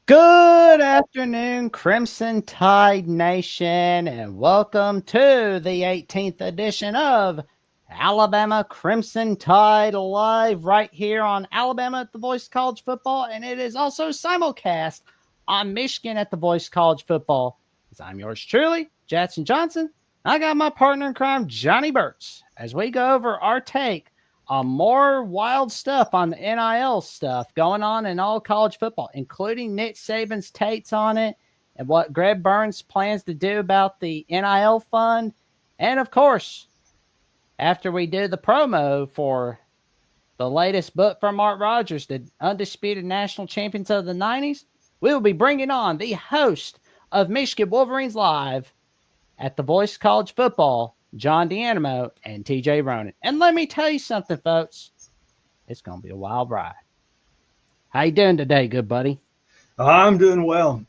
Good afternoon, Crimson Tide Nation, and welcome to the 18th edition of Alabama Crimson Tide Live right here on Alabama at the Voice College Football, and it is also simulcast on Michigan at the Voice College Football. I'm yours truly, Jackson Johnson. I got my partner in crime, Johnny Burtz, as we go over our take more wild stuff on the NIL stuff going on in all college football, including Nick Saban's takes on it and what Greg Burns plans to do about the NIL fund. And of course, after we do the promo for the latest book from Mark Rogers, the Undisputed National Champions of the 90s, we will be bringing on the host of Michigan Wolverines Live at the Voice College Football, John D'Animo and TJ Ronin. And let me tell you something, folks. It's going to be a wild ride. How you doing today, good buddy? I'm doing well.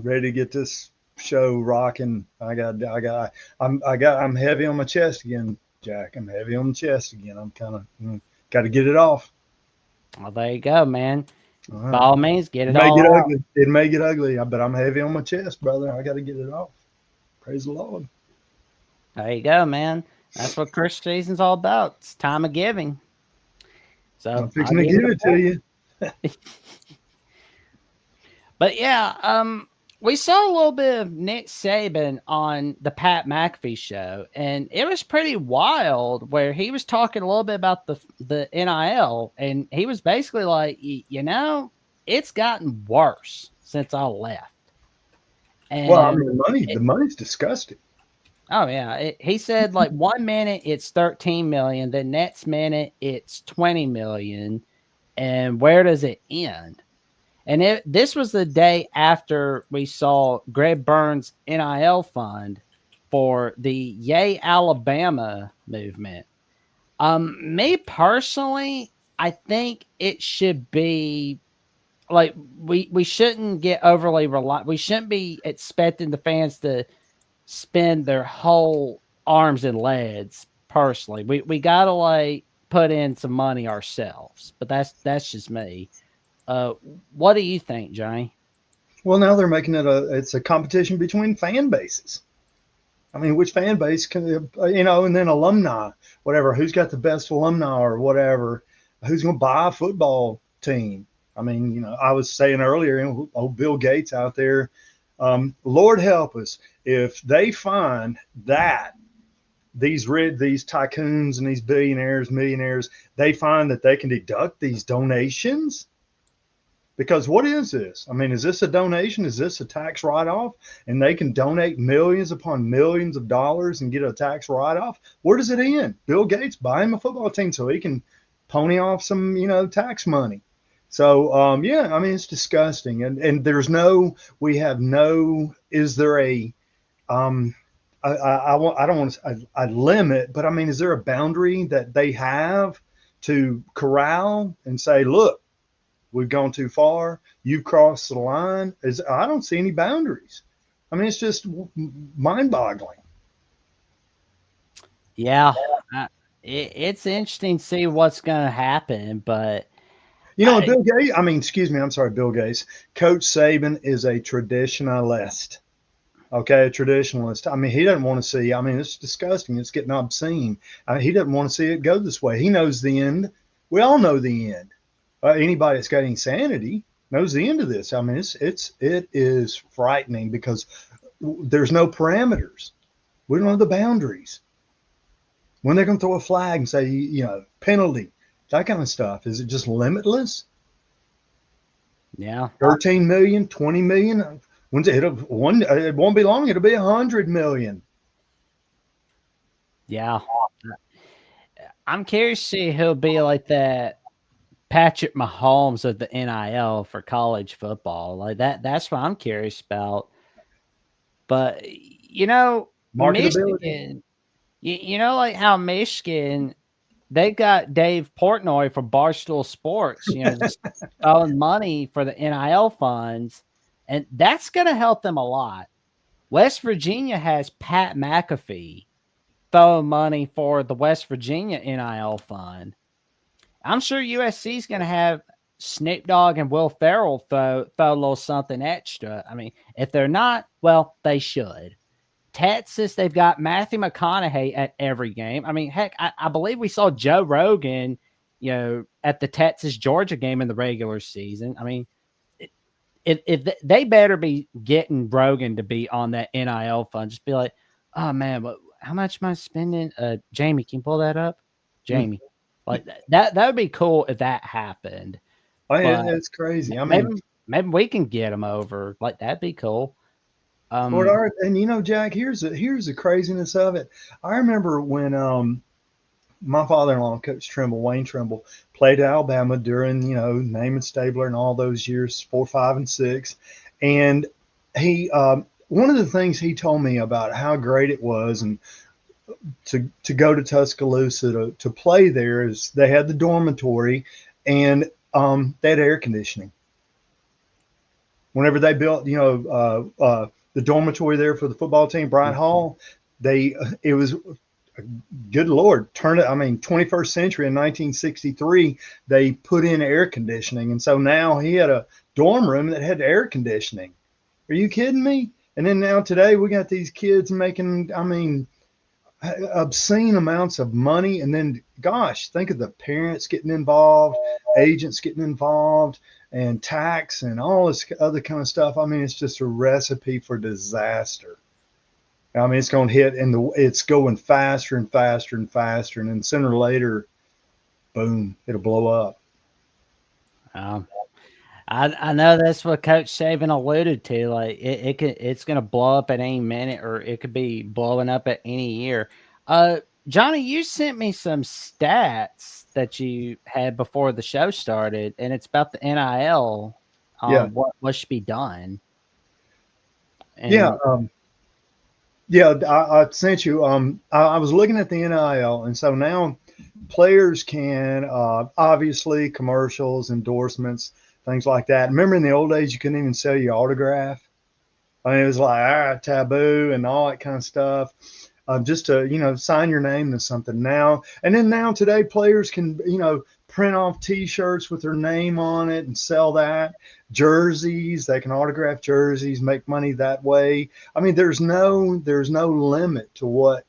Ready to get this show rocking. I'm heavy on my chest again, Jack. I'm heavy on the chest again. I'm kind of got to get it off. Well, there you go, man. By all means, get it may all get out. ugly. It may get ugly, but I'm heavy on my chest, brother. I got to get it off. Praise the Lord. There you go, man. That's what Christmas season's all about. It's time of giving. So I'm fixing to give it to you. But yeah, we saw a little bit of Nick Saban on the Pat McAfee show, and it was pretty wild where he was talking a little bit about the NIL, and he was basically like, it's gotten worse since I left. And well, I mean, the money's disgusting. Oh yeah, he said like 1 minute it's 13 million, the next minute it's 20 million, and where does it end? And this was the day after we saw Greg Burns' NIL fund for the Yay Alabama movement. Me personally, I think it should be like we shouldn't get overly reliant. We shouldn't be expecting the fans to spend their whole arms and legs. Personally, we gotta like put in some money ourselves. But that's just me. What do you think, Johnny? Well, now they're making it's a competition between fan bases. I mean, which fan base can, and then alumni, whatever, who's got the best alumni or whatever, who's going to buy a football team. I mean, I was saying earlier, old Bill Gates out there, Lord help us if they find that these tycoons and these billionaires, millionaires, they find that they can deduct these donations. Because what is this? I mean, is this a donation? Is this a tax write-off? And they can donate millions upon millions of dollars and get a tax write-off? Where does it end? Bill Gates buy him a football team so he can pony off some, tax money. So, I mean, it's disgusting. And is there a, I don't want to, I limit, but I mean, is there a boundary that they have to corral and say, look, we've gone too far. You've crossed the line. I don't see any boundaries. I mean, it's just mind-boggling. Yeah, it's interesting to see what's going to happen. But Bill Gates. I mean, excuse me. I'm sorry, Bill Gates. Coach Saban is a traditionalist. Okay, a traditionalist. I mean, he doesn't want to see. I mean, it's disgusting. It's getting obscene. He doesn't want to see it go this way. He knows the end. We all know the end. Anybody that's got any sanity knows the end of this. I mean, it is frightening because there's no parameters. We don't know the boundaries. When they're going to throw a flag and say, penalty, that kind of stuff, is it just limitless? Yeah. 13 million, 20 million. It won't be long. It'll be 100 million. Yeah. I'm curious to see who'll be like that Patrick Mahomes of the NIL for college football. Like that's what I'm curious about. But Michigan, like how Michigan, they got Dave Portnoy from Barstool Sports, just throwing money for the NIL funds, and that's going to help them a lot. West Virginia has Pat McAfee throwing money for the West Virginia NIL fund. I'm sure USC is going to have Snoop Dogg and Will Ferrell throw a little something extra. I mean, if they're not, well, they should. Texas, they've got Matthew McConaughey at every game. I mean, heck, I believe we saw Joe Rogan, at the Texas Georgia game in the regular season. I mean, if they better be getting Rogan to be on that NIL fund, just be like, oh man, how much am I spending? Jamie, can you pull that up? Jamie, like that would be cool if that happened. It's crazy. I mean, maybe we can get them over. Like that'd be cool. And Jack, here's the craziness of it. I remember when my father-in-law, Coach Trimble, Wayne Trimble, played at Alabama during Naaman Stabler and all those years, 4, 5, and 6, and he one of the things he told me about how great it was and to go to Tuscaloosa to play there is they had the dormitory and they had air conditioning. Whenever they built, the dormitory there for the football team, Bright Hall, it was, good Lord, 21st century in 1963, they put in air conditioning. And so now he had a dorm room that had air conditioning. Are you kidding me? And then now today we got these kids making, obscene amounts of money. And then, gosh, think of the parents getting involved, agents getting involved, and tax and all this other kind of stuff. I mean, it's just a recipe for disaster. I mean, it's going to hit and it's going faster and faster and faster. And then sooner or later, boom, it'll blow up. I know that's what Coach Saban alluded to. Like it's going to blow up at any minute, or it could be blowing up at any year. Johnny, you sent me some stats that you had before the show started, and it's about the NIL. What should be done? And I sent you. I was looking at the NIL, and so now players can obviously commercials, endorsements, things like that. Remember in the old days, you couldn't even sell your autograph. I mean, it was like taboo and all that kind of stuff. Just to sign your name to something now. And then now today, players can print off T-shirts with their name on it and sell that. Jerseys, they can autograph jerseys, make money that way. I mean, there's no limit to what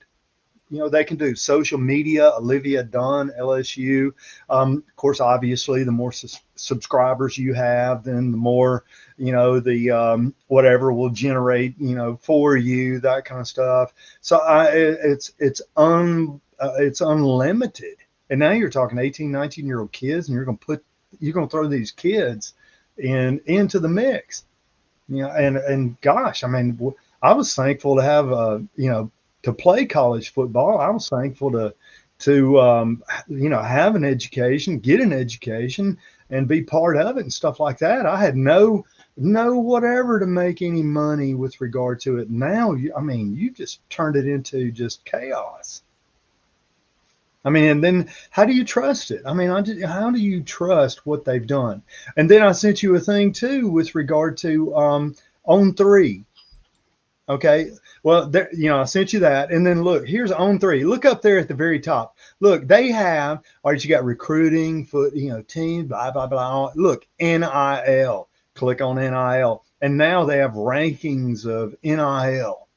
they can do. Social media, Olivia Dunn, LSU. Of course, obviously, the more subscribers you have, then the more the whatever will generate for you, that kind of stuff. So it's unlimited. And now you're talking 18, 19-year-old kids, and you're going to throw these kids into the mix. And gosh, I mean, I was thankful to have to play college football. I was thankful to have an education, get an education, and be part of it and stuff like that. I had no whatever to make any money with regard to it. Now, you just turned it into just chaos. I mean, and then how do you trust it? I mean, how do you trust what they've done? And then I sent you a thing too with regard to On3. Okay. Well, there, I sent you that. And then look, here's On3. Look up there at the very top. Look, they have, all right, you got recruiting, team, blah, blah, blah. Look, NIL. Click on NIL. And now they have rankings of NIL.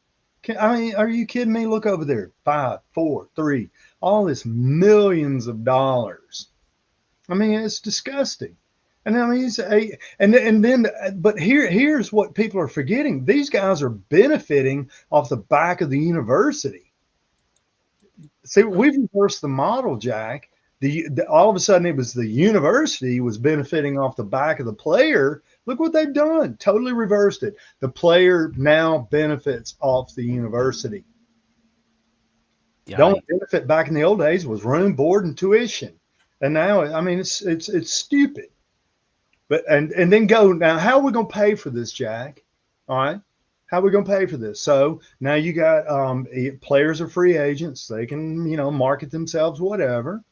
Are you kidding me? Look over there. 5, 4, 3. All this millions of dollars. I mean, it's disgusting. And I mean, but here's what people are forgetting. These guys are benefiting off the back of the university. See, we've reversed the model, Jack. All of a sudden, it was the university was benefiting off the back of the player. Look what they've done. Totally reversed it. The player now benefits off the university. Yeah. The only benefit back in the old days was room, board, and tuition. And now, I mean, it's stupid. But and then go now. How are we going to pay for this, Jack? All right, how are we going to pay for this? So now you got players are free agents. They can market themselves, whatever.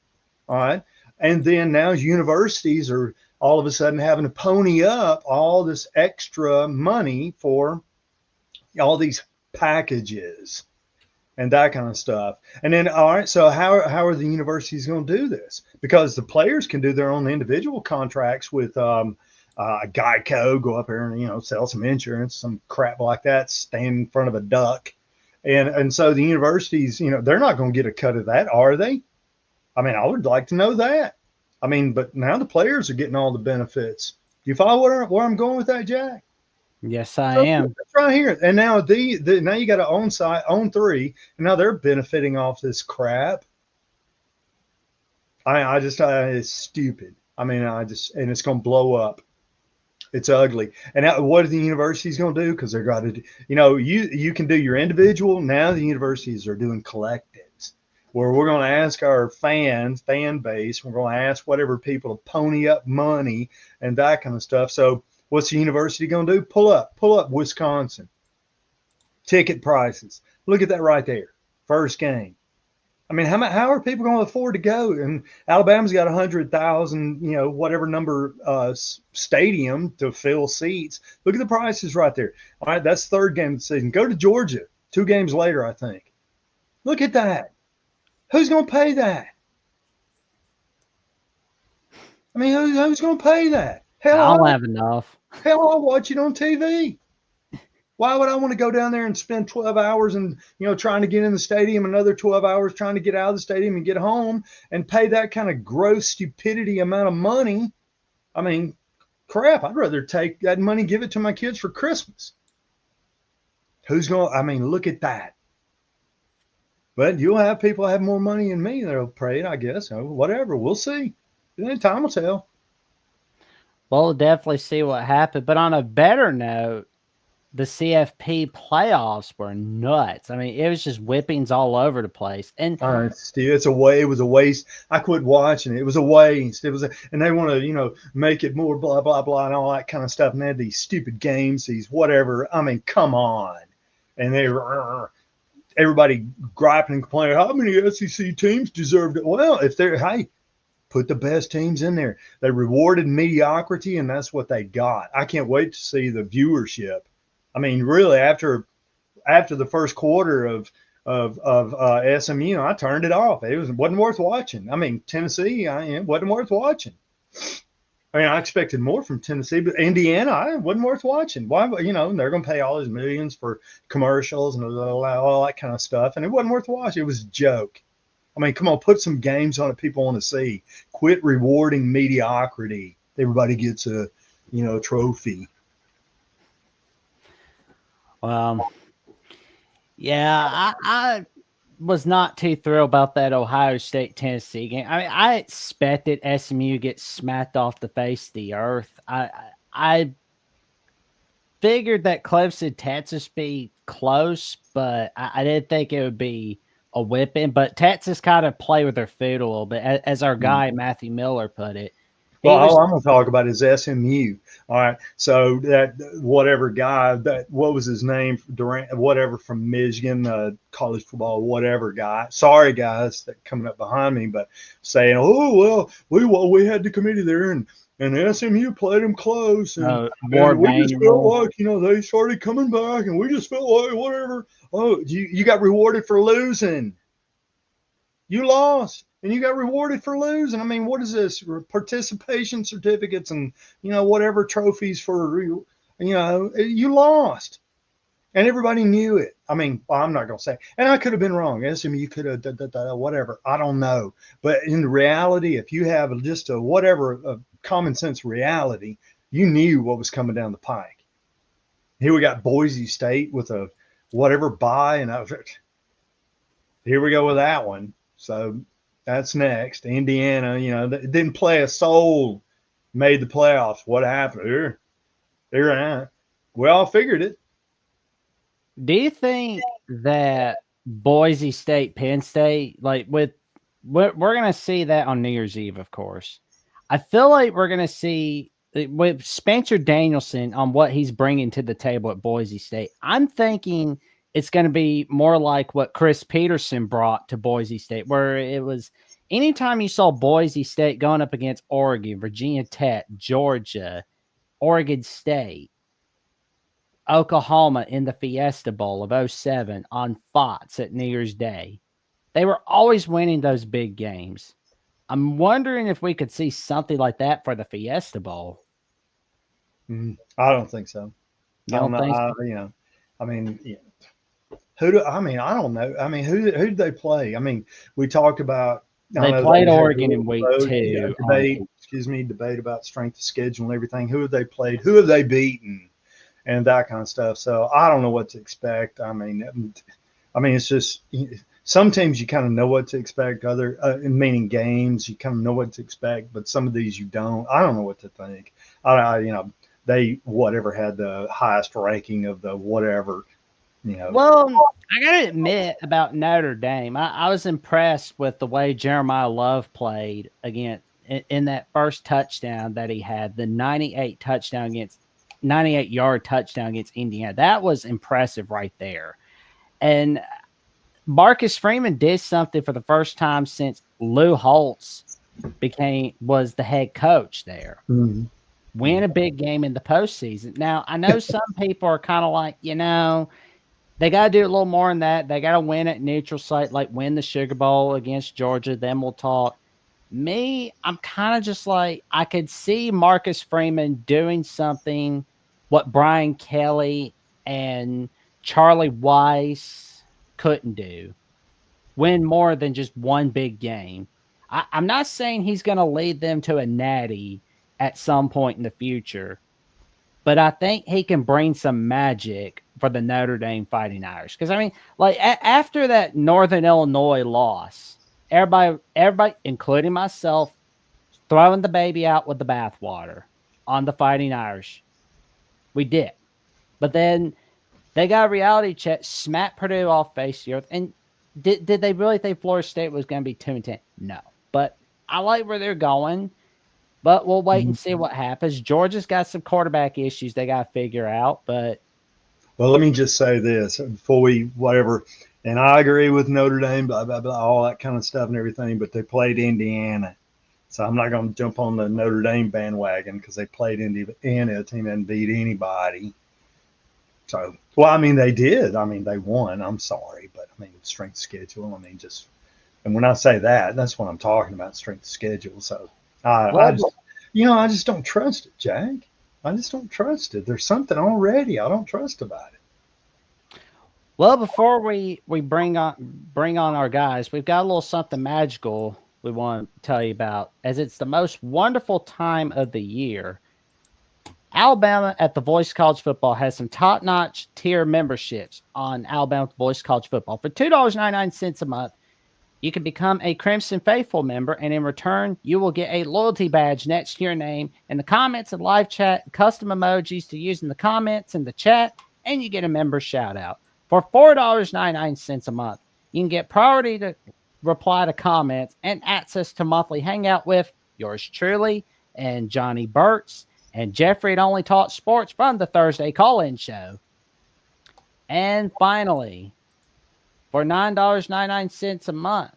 All right, and then now universities are all of a sudden having to pony up all this extra money for all these packages. and that kind of stuff. And then, all right, so how are the universities going to do this? Because the players can do their own individual contracts with Geico, go up here and sell some insurance, some crap like that, stand in front of a duck, and so the universities, they're not going to get a cut of that, are they? I mean, I would like to know that. I mean, but now the players are getting all the benefits. Do you follow where I'm going with that, Jack? Yes, I am. That's right here. And now now you got to own three, and now they're benefiting off this crap. It's stupid. I mean, and it's going to blow up. It's ugly. And now, what are the universities going to do? Because they're got to, you can do your individual. Now the universities are doing collectives, where we're going to ask our fan base, we're going to ask whatever people to pony up money and that kind of stuff. So what's the university going to do? Pull up Wisconsin. Ticket prices. Look at that right there. First game. I mean, how are people going to afford to go? And Alabama's got 100,000, whatever number stadium to fill seats. Look at the prices right there. All right, that's third game of the season. Go to Georgia 2 games later, I think. Look at that. Who's going to pay that? I mean, who's going to pay that? Hell, I don't have enough. Hell, I'll watch it on TV. Why would I want to go down there and spend 12 hours and, trying to get in the stadium, another 12 hours trying to get out of the stadium and get home and pay that kind of gross stupidity amount of money? I mean, crap, I'd rather take that money, give it to my kids for Christmas. Look at that. But you'll have people have more money than me that'll pay it, I guess. Whatever, we'll see. Time will tell. Well, we'll definitely see what happened. But on a better note, the CFP playoffs were nuts. I mean, it was just whippings all over the place. And Steve, it was a waste. I quit watching it. It was a waste. And they want to, make it more blah blah blah and all that kind of stuff. And they had these stupid games, these whatever. I mean, come on. And everybody griping and complaining. How many SEC teams deserved it? Well, put the best teams in there. They rewarded mediocrity, and that's what they got. I can't wait to see the viewership. I mean, really, after the first quarter of SMU, I turned it off. It wasn't worth watching. I mean, Tennessee, it wasn't worth watching. I mean, I expected more from Tennessee, but Indiana, it wasn't worth watching. Why? They're going to pay all these millions for commercials and all that kind of stuff, and it wasn't worth watching. It was a joke. I mean, come on, put some games on it people want to see. Quit rewarding mediocrity. Everybody gets a trophy. Yeah, I was not too thrilled about that Ohio State Tennessee game. I mean, I expected SMU get smacked off the face of the earth. I figured that Clemson Texas be close, but I didn't think it would be a whipping. But Texas kind of play with their food a little bit, as our guy Matthew Miller put it. Well, all I'm going to talk about is SMU. All right. So that whatever guy, what was his name? Durant, whatever, from Michigan, college football, whatever guy. Sorry, guys, that coming up behind me, but saying, oh, well, we had the committee there and SMU played them close. And we just felt like, they started coming back and we just felt like whatever. Oh, you got rewarded for losing. You lost. And you got rewarded for losing. I mean, what is this? Participation certificates and, whatever trophies for, you lost. And everybody knew it. I mean, I'm not going to say. And I could have been wrong. SMU could have, whatever. I don't know. But in reality, if you have just a common sense reality, you knew what was coming down the pike. Here we got Boise State with a whatever bye. And here we go with that one. So that's next. Indiana, they didn't play a soul, made the playoffs. What happened? We all figured it. Do you think that Boise State, Penn State, we're going to see that on New Year's Eve, of course. I feel like we're going to see with Spencer Danielson on what he's bringing to the table at Boise State. I'm thinking it's going to be more like what Chris Peterson brought to Boise State, where it was anytime you saw Boise State going up against Oregon, Virginia Tech, Georgia, Oregon State, Oklahoma in the Fiesta Bowl of 07 on Fox at New Year's Day. They were always winning those big games. I'm wondering if we could see something like that for the Fiesta Bowl. I don't think so. You I don't don't know. think so? I mean, yeah. I don't know. I mean, who did they play? I mean, we talked about. I They know played had Oregon the in week road 2. debate about strength of schedule and everything. Who have they played? Who have they beaten? And that kind of stuff. So I don't know what to expect. I mean, it's just some teams you kind of know what to expect. Other, meaning games, you kind of know what to expect. But some of these you don't. I don't know what to think. They whatever had the highest ranking of the whatever. Well, I got to admit about Notre Dame, I was impressed with the way Jeremiah Love played against in that first touchdown that he had, the 98-yard touchdown against Indiana. That was impressive right there. And Marcus Freeman did something for the first time since Lou Holtz was the head coach there. Mm-hmm. Win a big game in the postseason. Now, I know some people are kind of like, they got to do a little more than that. They got to win at neutral site, like win the Sugar Bowl against Georgia. Then we'll talk. Me, I'm kind of just like, I could see Marcus Freeman doing something what Brian Kelly and Charlie Weiss couldn't do. Win more than just one big game. I'm not saying he's going to lead them to a natty at some point in the future, but I think he can bring some magic for the Notre Dame Fighting Irish. Because, I mean, like, after that Northern Illinois loss, everybody, including myself, throwing the baby out with the bathwater on the Fighting Irish. We did. But then they got a reality check, smacked Purdue off face the earth. And did they really think Florida State was going to be 2-10? No. But I like where they're going. But we'll wait and see what happens. Georgia's got some quarterback issues they got to figure out. But well, let me just say this before we whatever. And I agree with Notre Dame, blah blah blah, all that kind of stuff and everything. But they played Indiana, so I'm not going to jump on the Notre Dame bandwagon because they played Indiana, a team that didn't beat anybody. So, well, I mean, they did. I mean, they won. I'm sorry, but I mean, strength schedule. I mean, just, and when I say that, that's what I'm talking about, strength schedule. So. I just don't trust it, Jack. I just don't trust it. There's something already I don't trust about it. Well, before we bring on our guys, we've got a little something magical we want to tell you about, as it's the most wonderful time of the year. Alabama at the Voice College Football has some top-notch tier memberships on Alabama at the Voice College Football. For $2.99 a month, you can become a Crimson Faithful member, and in return, you will get a loyalty badge next to your name in the comments and live chat, custom emojis to use in the comments and the chat, and you get a member shout-out. For $4.99 a month, you can get priority to reply to comments and access to monthly hangout with yours truly and Johnny Burtz and Jeffrey at Only Talk Sports from the Thursday Call-In Show. And finally, for $9.99 a month,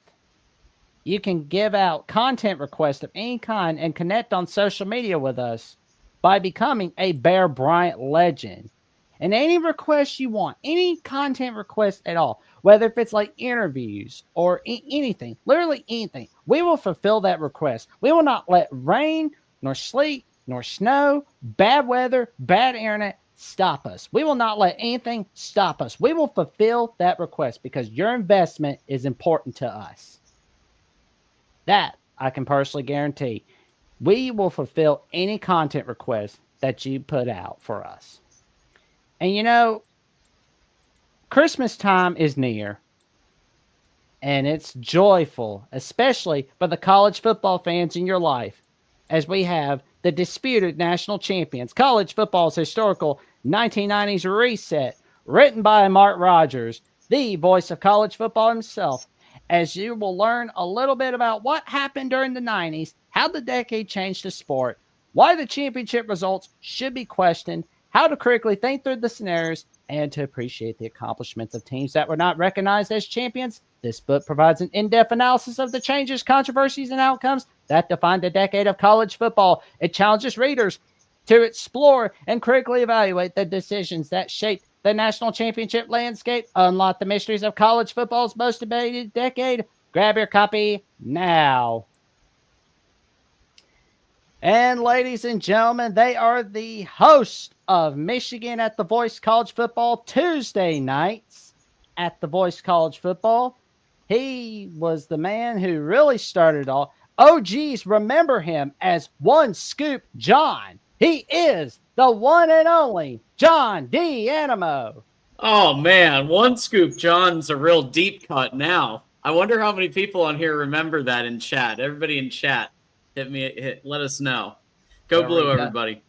you can give out content requests of any kind and connect on social media with us by becoming a Bear Bryant legend. And any request you want, any content request at all, whether if it's like interviews or anything, literally anything, we will fulfill that request. We will not let rain, nor sleet, nor snow, bad weather, bad internet stop us. We will not let anything stop us. We will fulfill that request because your investment is important to us. That I can personally guarantee. We will fulfill any content request that you put out for us. And Christmas time is near. And it's joyful, especially for the college football fans in your life, as we have the disputed national champions, college football's historical 1990s reset, written by Mark Rogers, the voice of college football himself, as you will learn a little bit about what happened during the 90s, how the decade changed the sport, why the championship results should be questioned, how to critically think through the scenarios, and to appreciate the accomplishments of teams that were not recognized as champions. This book provides an in-depth analysis of the changes, controversies, and outcomes that defined the decade of college football. It challenges readers to explore and critically evaluate the decisions that shaped the national championship landscape, unlock the mysteries of college football's most debated decade. Grab your copy now. And ladies and gentlemen, they are the host of Michigan at the Voice College Football Tuesday nights at the Voice College Football. He was the man who really started all. OGs remember him as One Scoop John. He is the one and only John D. Animo. Oh, man. One Scoop John's a real deep cut now. I wonder how many people on here remember that in chat. Everybody in chat, let us know. Go Blue, everybody.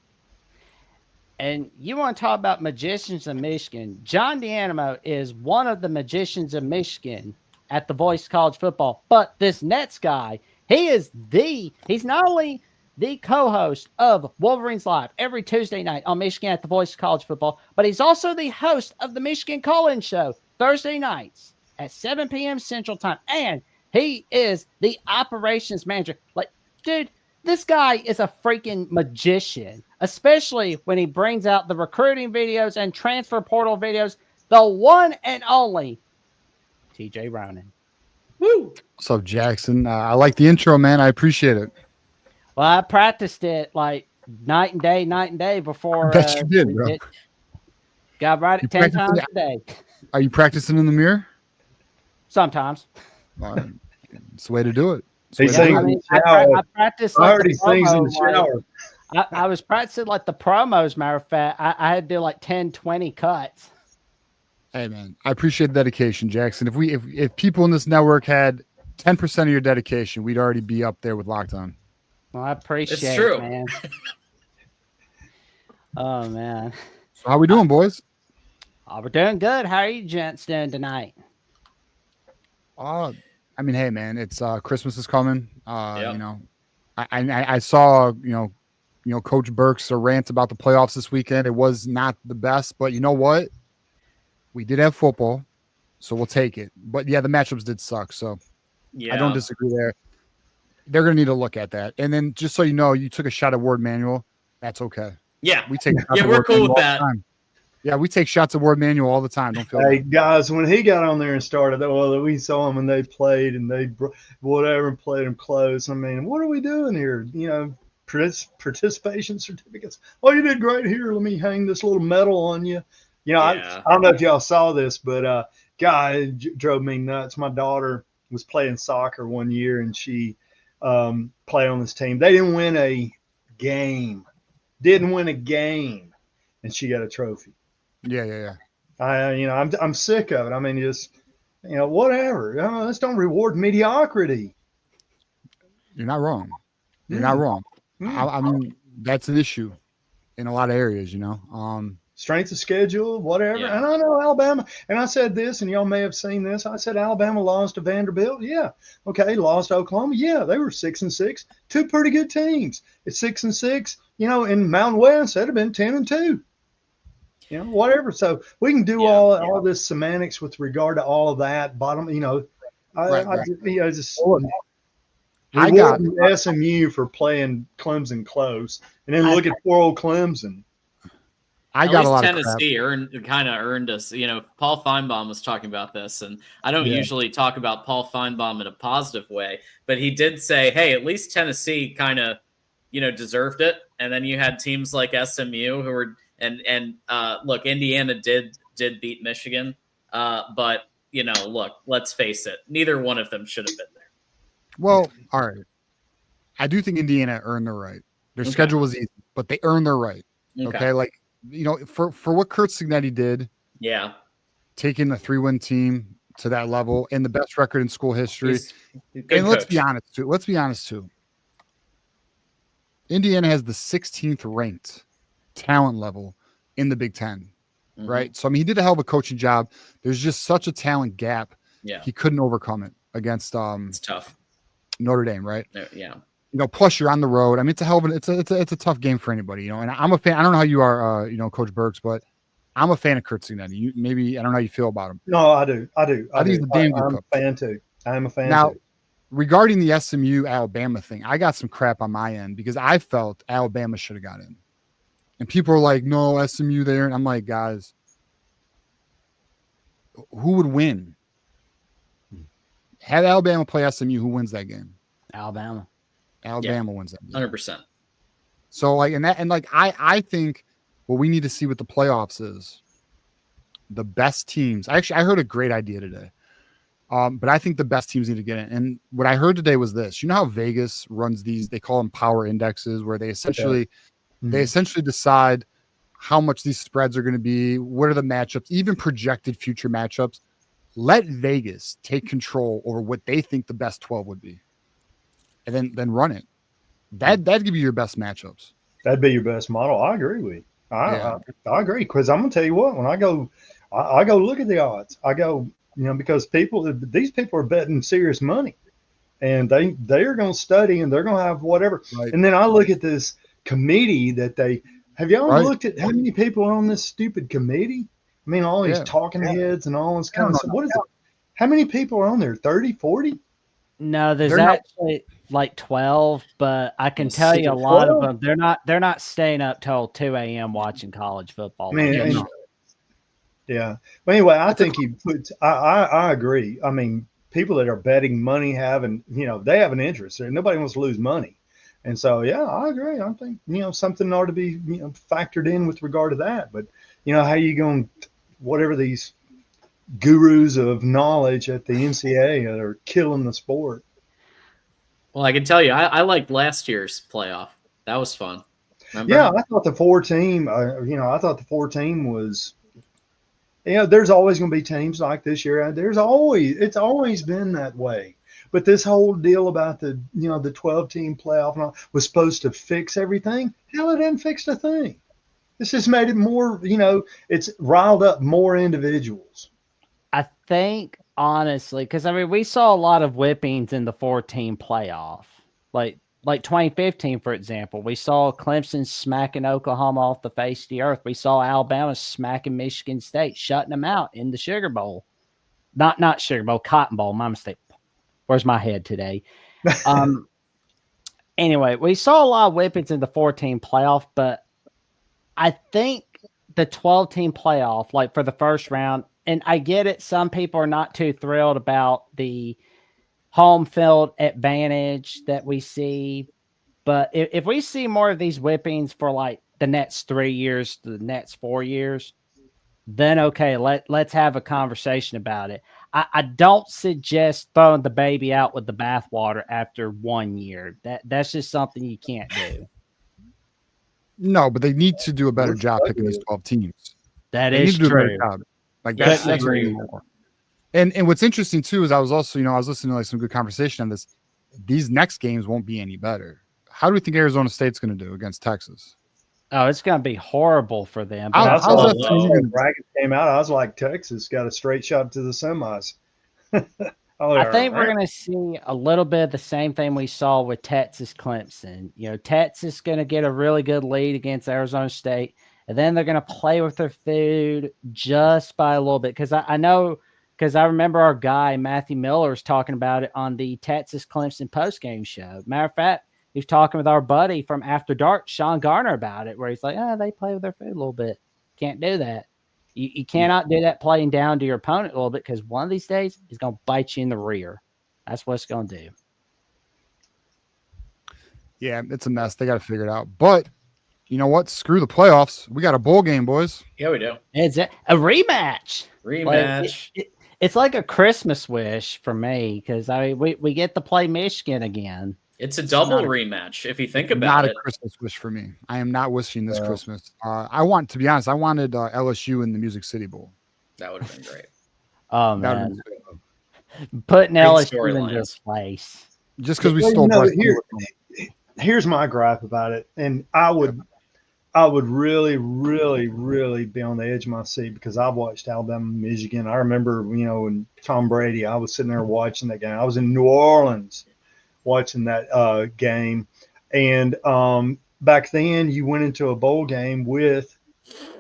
And you want to talk about magicians of Michigan. John DeAnimo is one of the magicians of Michigan at the Voice College Football. But this Nets guy, he's not only the co-host of Wolverines Live every Tuesday night on Michigan at the Voice College Football, but he's also the host of the Michigan Call-In Show Thursday nights at 7 p.m. Central Time. And he is the operations manager. Like, dude, this guy is a freaking magician, especially when he brings out the recruiting videos and transfer portal videos. The one and only TJ Ronin. Woo! What's up, Jackson? I like the intro, man. I appreciate it. Well, I practiced it like night and day before. I bet you did, bro. Got right at 10 times a day. Are you practicing in the mirror? Sometimes. It's the way to do it. He sings in the shower. I practiced. I already sings in the shower. I was practicing like the promos, matter of fact. I had to do like 10, 20 cuts. Hey, man, I appreciate the dedication, Jackson. If people in this network had 10% of your dedication, we'd already be up there with Locked On. Well, I appreciate It's true. it, man. Oh, man. So how we doing, boys? Oh, we're doing good. How are you gents doing tonight? I mean, hey, man, it's Christmas is coming. Yep. You know, I saw, Coach Burke's rant about the playoffs this weekend. It was not the best, but you know what? We did have football, so we'll take it. But yeah, the matchups did suck. So Yeah. I don't disagree there. They're going to need to look at that. And then just so you know, you took a shot at Ward Manuel. That's okay. Yeah. We take Yeah, we're cool with that. Yeah, we take shots at Ward Manuel all the time. Don't feel Hey, bad. guys, when he got on there and started, well, we saw him and they played and they whatever and played him close. I mean, what are we doing here? Participation certificates. Oh, you did great here. Let me hang this little medal on you. Yeah. I don't know if y'all saw this, but it drove me nuts. My daughter was playing soccer one year and she played on this team. They didn't win a game. And she got a trophy. Yeah. I'm sick of it. I mean, just whatever. Let's don't reward mediocrity. You're not wrong. You're not wrong. I mean, that's an issue in a lot of areas, Strength of schedule, whatever. Yeah. And I know Alabama, and I said this, and y'all may have seen this. I said Alabama lost to Vanderbilt. Yeah. Okay. Lost to Oklahoma. Yeah. They were 6-6. Two pretty good teams. It's 6-6. In Mountain West, that'd have been 10-2. Whatever. So we can do all this semantics with regard to all of that. Bottom, I got SMU for playing Clemson close, and then look at poor old Clemson. I got a lot Tennessee kind of earned us. Paul Feinbaum was talking about this, and I don't usually talk about Paul Feinbaum in a positive way, but he did say, "Hey, at least Tennessee kind of, deserved it." And then you had teams like SMU who were, and look, Indiana did beat Michigan, but look, let's face it, neither one of them should have been there. Well, all right. I do think Indiana earned their right. Their schedule was easy, but they earned their right. Okay. Like, for what Kurt Signetti did, taking a 3-win team to that level and the best record in school history. And let's be honest too. Indiana has the 16th ranked talent level in the Big Ten, right? So, I mean, he did a hell of a coaching job. There's just such a talent gap. Yeah. He couldn't overcome it against it's tough. Notre Dame, right? Yeah. Plus you're on the road. I mean, it's a hell of it's a tough game for anybody, and I'm a fan. I don't know how you are, Coach Burks, but I'm a fan of Kurt Signetti. Maybe I don't know how you feel about him. No, I do. I think he's a damn good I'm coach. a fan too. I'm a fan Now, too. regarding the SMU Alabama thing, I got some crap on my end because I felt Alabama should have got in. And people are like, no, SMU there. And I'm like, guys, who would win? Have Alabama play SMU, who wins that game? Alabama. Alabama wins that game. 100%. So I think what we need to see with the playoffs is the best teams. I heard a great idea today. But I think the best teams need to get in. And what I heard today was this. You know how Vegas runs these, they call them power indexes, where they essentially decide how much these spreads are going to be, what are the matchups, even projected future matchups. Let Vegas take control over what they think the best 12 would be. And then run it. That'd give you your best matchups. That'd be your best model. I agree with you. I agree, because I'm gonna tell you what, when I go look at the odds. I go, because these people are betting serious money, and they are going to study, and they're going to have whatever. Right. And then I look at this committee that have y'all looked at how many people are on this stupid committee? I mean, all these talking heads and all this kind of stuff. What is it? How many people are on there? 30, 40? No, there's actually like 12, but I can tell you a lot of them, they're not staying up till 2 a.m. watching college football. Yeah. But anyway, I think I agree. I mean, people that are betting money they have an interest. Nobody wants to lose money. And so, yeah, I agree. I think, something ought to be, factored in with regard to that. But, how you going, whatever these gurus of knowledge at the NCAA that are killing the sport. Well, I can tell you, I liked last year's playoff. That was fun. Remember? Yeah, I thought the 4-team, was, there's always going to be teams like this year. It's always been that way. But this whole deal about the 12-team playoff was supposed to fix everything. Hell, it didn't fix a thing. This just made it more, it's riled up more individuals. I think, honestly, because, we saw a lot of whippings in the 4-team playoff. Like 2015, for example, we saw Clemson smacking Oklahoma off the face of the earth. We saw Alabama smacking Michigan State, shutting them out in the Sugar Bowl. Not Sugar Bowl, Cotton Bowl. My mistake. Where's my head today? Anyway, we saw a lot of whippings in the 4-team playoff, but I think the 12-team playoff, like for the first round, and I get it, some people are not too thrilled about the home field advantage that we see. But if we see more of these whippings for like the next 3 years to the next 4 years, then okay, let's have a conversation about it. I don't suggest throwing the baby out with the bathwater after 1 year. That's just something you can't do. No, but they need to do a better job picking these 12 teams. That is true. Like that's more. And what's interesting too is I was listening to like some good conversation on this. These next games won't be any better. How do we think Arizona State's going to do against Texas? Oh, it's going to be horrible for them. When bracket came out, I was like, Texas got a straight shot to the semis. I think we're going to see a little bit of the same thing we saw with Texas Clemson. Texas is going to get a really good lead against Arizona State, and then they're going to play with their food just by a little bit. Because I remember our guy, Matthew Miller, was talking about it on the Texas Clemson postgame show. Matter of fact, he was talking with our buddy from After Dark, Sean Garner, about it, where he's like, they play with their food a little bit. Can't do that. You cannot do that playing down to your opponent a little bit, because one of these days he's going to bite you in the rear. That's what it's going to do. Yeah, it's a mess. They got to figure it out. But you know what? Screw the playoffs. We got a bowl game, boys. Yeah, we do. It's a rematch. Rematch. It's like a Christmas wish for me, because we get to play Michigan again. It's a double rematch if you think about it. Not a Christmas wish for me. I am not wishing this Christmas. To be honest, I wanted LSU in the Music City Bowl. That would have been great. Oh, man. Putting LSU in this place. Just because we stole here's my gripe about it. And I would really, really, really be on the edge of my seat, because I've watched Alabama, Michigan. I remember, when Tom Brady, I was sitting there watching that game. I was in New Orleans watching that game. And back then you went into a bowl game with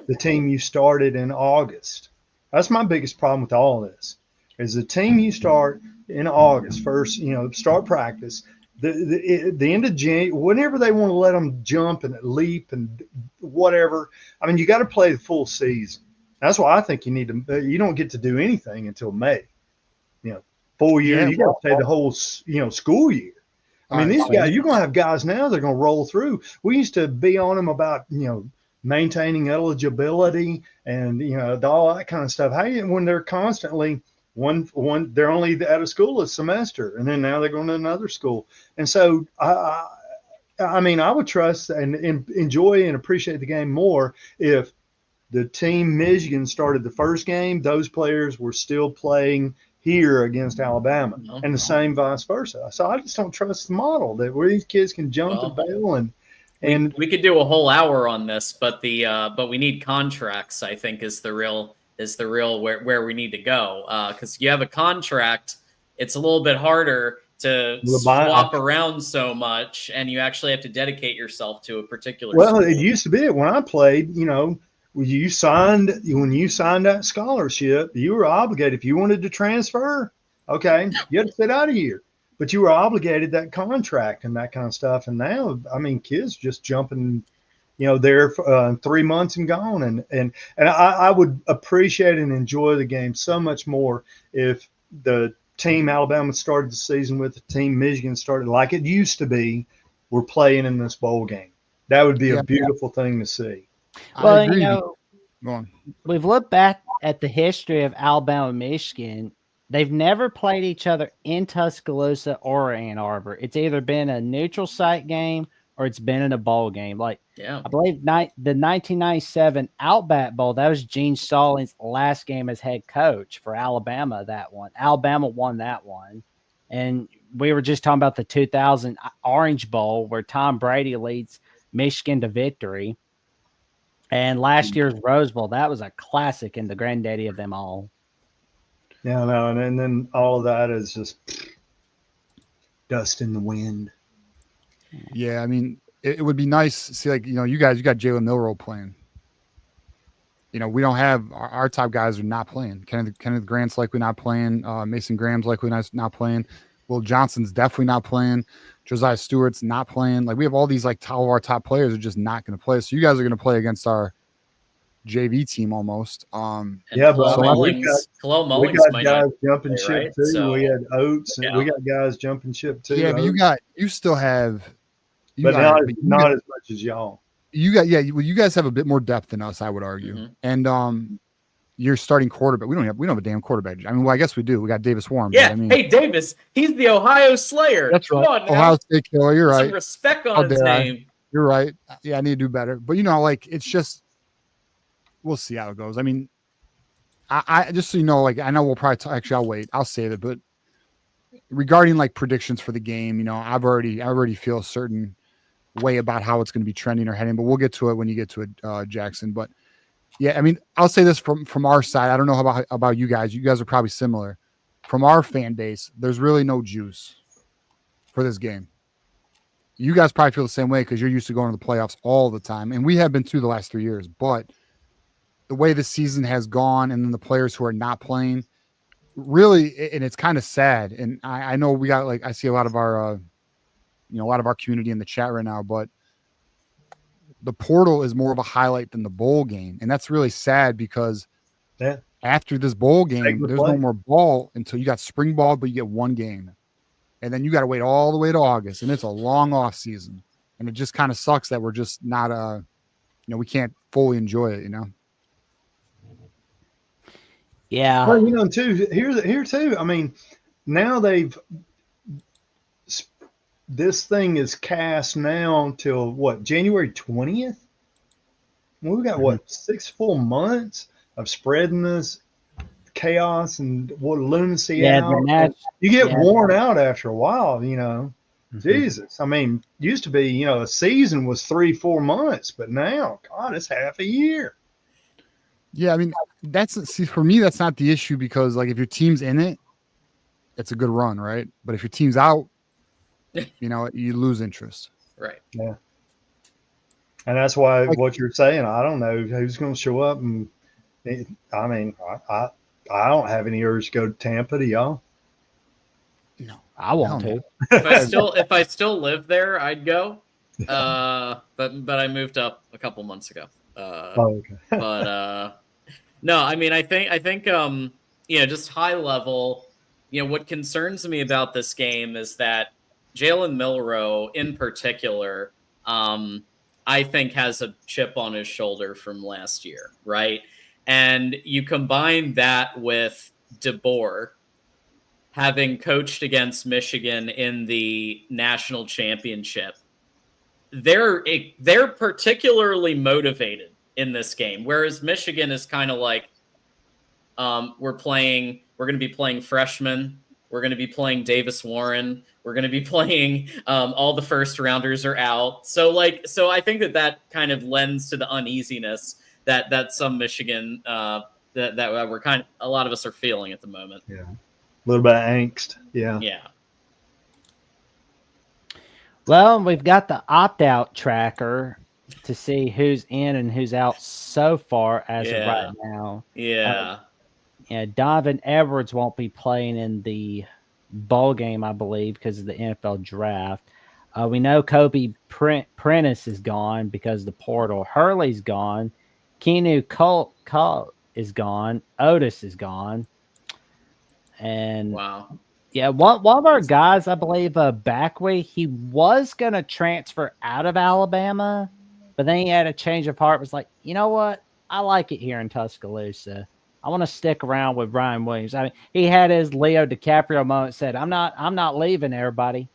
the team you started in August. That's my biggest problem with all of this, is the team you start in August, first, start practice, the end of January, whenever they want to let them jump and leap and whatever. I mean, you got to play the full season. That's why I think you need to. You don't get to do anything until May. 4 years. Yeah, you got to play the whole school year. I mean, these guys, you're going to have guys now that are going to roll through. We used to be on them about maintaining eligibility and all that kind of stuff. When they're constantly they're only at a school a semester, and then now they're going to another school. And so I mean, I would trust and enjoy and appreciate the game more if the team Michigan started the first game, those players were still playing here against Alabama, and the same vice versa. So I just don't trust the model that where these kids can jump and bail and we could do a whole hour on this, but we need contracts. I think is the real where we need to go, because you have a contract, it's a little bit harder to swap around so much, and you actually have to dedicate yourself to a particular. Well, school. It used to be when I played, when you signed that scholarship, you were obligated. If you wanted to transfer, okay, you had to sit out a year, but you were obligated that contract and that kind of stuff. And now, I mean, kids just jumping, there for 3 months and gone. And I would appreciate and enjoy the game so much more if the team Alabama started the season with, the team Michigan started like it used to be, we're playing in this bowl game. That would be a beautiful thing to see. Well, we've looked back at the history of Alabama and Michigan. They've never played each other in Tuscaloosa or Ann Arbor. It's either been a neutral site game or it's been in a bowl game. I believe the 1997 Outback Bowl, that was Gene Stallings' last game as head coach for Alabama, that one. Alabama won that one. And we were just talking about the 2000 Orange Bowl where Tom Brady leads Michigan to victory. And last year's Rose Bowl, that was a classic and the granddaddy of them all. Yeah, no, and then all of that is just dust in the wind. Yeah, I mean, it would be nice to see, you guys, you got Jalen Milroe playing. We don't have our top guys are not playing. Kenneth Grant's likely not playing. Mason Graham's likely not playing. Will Johnson's definitely not playing. Josiah Stewart's not playing. We have all these all of our top players are just not going to play. So you guys are going to play against our JV team almost. Khalil Mullings we got guys jumping ship too. So, we had Oates, and we got guys jumping ship too. Yeah, but you still have, not as much as y'all. You guys have a bit more depth than us, I would argue. And your starting quarterback. We don't have a damn quarterback. I mean, I guess we do. We got Davis Warren. Yeah. I mean, hey, Davis. He's the Ohio Slayer. That's right. Ohio State killer. You're right. Some respect on his name. You're right. Yeah, I need to do better. But it's just, we'll see how it goes. I mean, I just so you know, I know we'll probably actually I'll wait. I'll save it. But regarding predictions for the game, I already feel a certain way about how it's going to be trending or heading. But we'll get to it when you get to it, Jackson. But yeah, I mean, I'll say this from our side. I don't know about you guys. You guys are probably similar. From our fan base, there's really no juice for this game. You guys probably feel the same way because you're used to going to the playoffs all the time. And we have been through the last 3 years. But the way the season has gone and then the players who are not playing, really, and it's kind of sad. And I know we got I see a lot of our, a lot of our community in the chat right now, but the portal is more of a highlight than the bowl game. And that's really sad because after this bowl game, there's no more ball until you got spring ball, but you get one game. And then you got to wait all the way to August. And it's a long off season. And it just kind of sucks that we're just not, we can't fully enjoy it, Yeah. Well, too, here too. I mean, now this thing is cast now until January 20th? Well, we got 6 full months of spreading this chaos and lunacy out. You get worn out after a while, Jesus. I mean, used to be, a season was 3-4 months, but now, God, it's half a year. Yeah, I mean, for me, that's not the issue because if your team's in it, it's a good run, right? But if your team's out, you lose interest. Right. Yeah. And that's why what you're saying, I don't know who's going to show up. And I mean, I don't have any urge to go to Tampa. Do y'all? No. I want to. If I still live there, I'd go. But I moved up a couple months ago. Okay. But no, I mean, I think just high level, what concerns me about this game is that Jalen Milroe in particular, I think has a chip on his shoulder from last year, right? And you combine that with DeBoer having coached against Michigan in the national championship. They're particularly motivated in this game, whereas Michigan is kind of like, we're going to be playing freshmen. We're going to be playing Davis Warren. We're going to be playing all the first rounders are out. So I think that kind of lends to the uneasiness that some Michigan that we're a lot of us are feeling at the moment. Yeah, a little bit of angst. Yeah. Yeah. Well, we've got the opt-out tracker to see who's in and who's out so far as of right now. Yeah. Donovan Edwards won't be playing in the bowl game, I believe, because of the NFL draft. We know Kobe Prentice is gone because of the portal. Hurley's gone. Keanu Cole is gone. Otis is gone. And wow. Yeah, one of our guys, I believe, Backway, he was going to transfer out of Alabama, but then he had a change of heart. Was like, you know what? I like it here in Tuscaloosa. I want to stick around with Brian Williams. I mean, he had his Leo DiCaprio moment. Said, "I'm not leaving, everybody."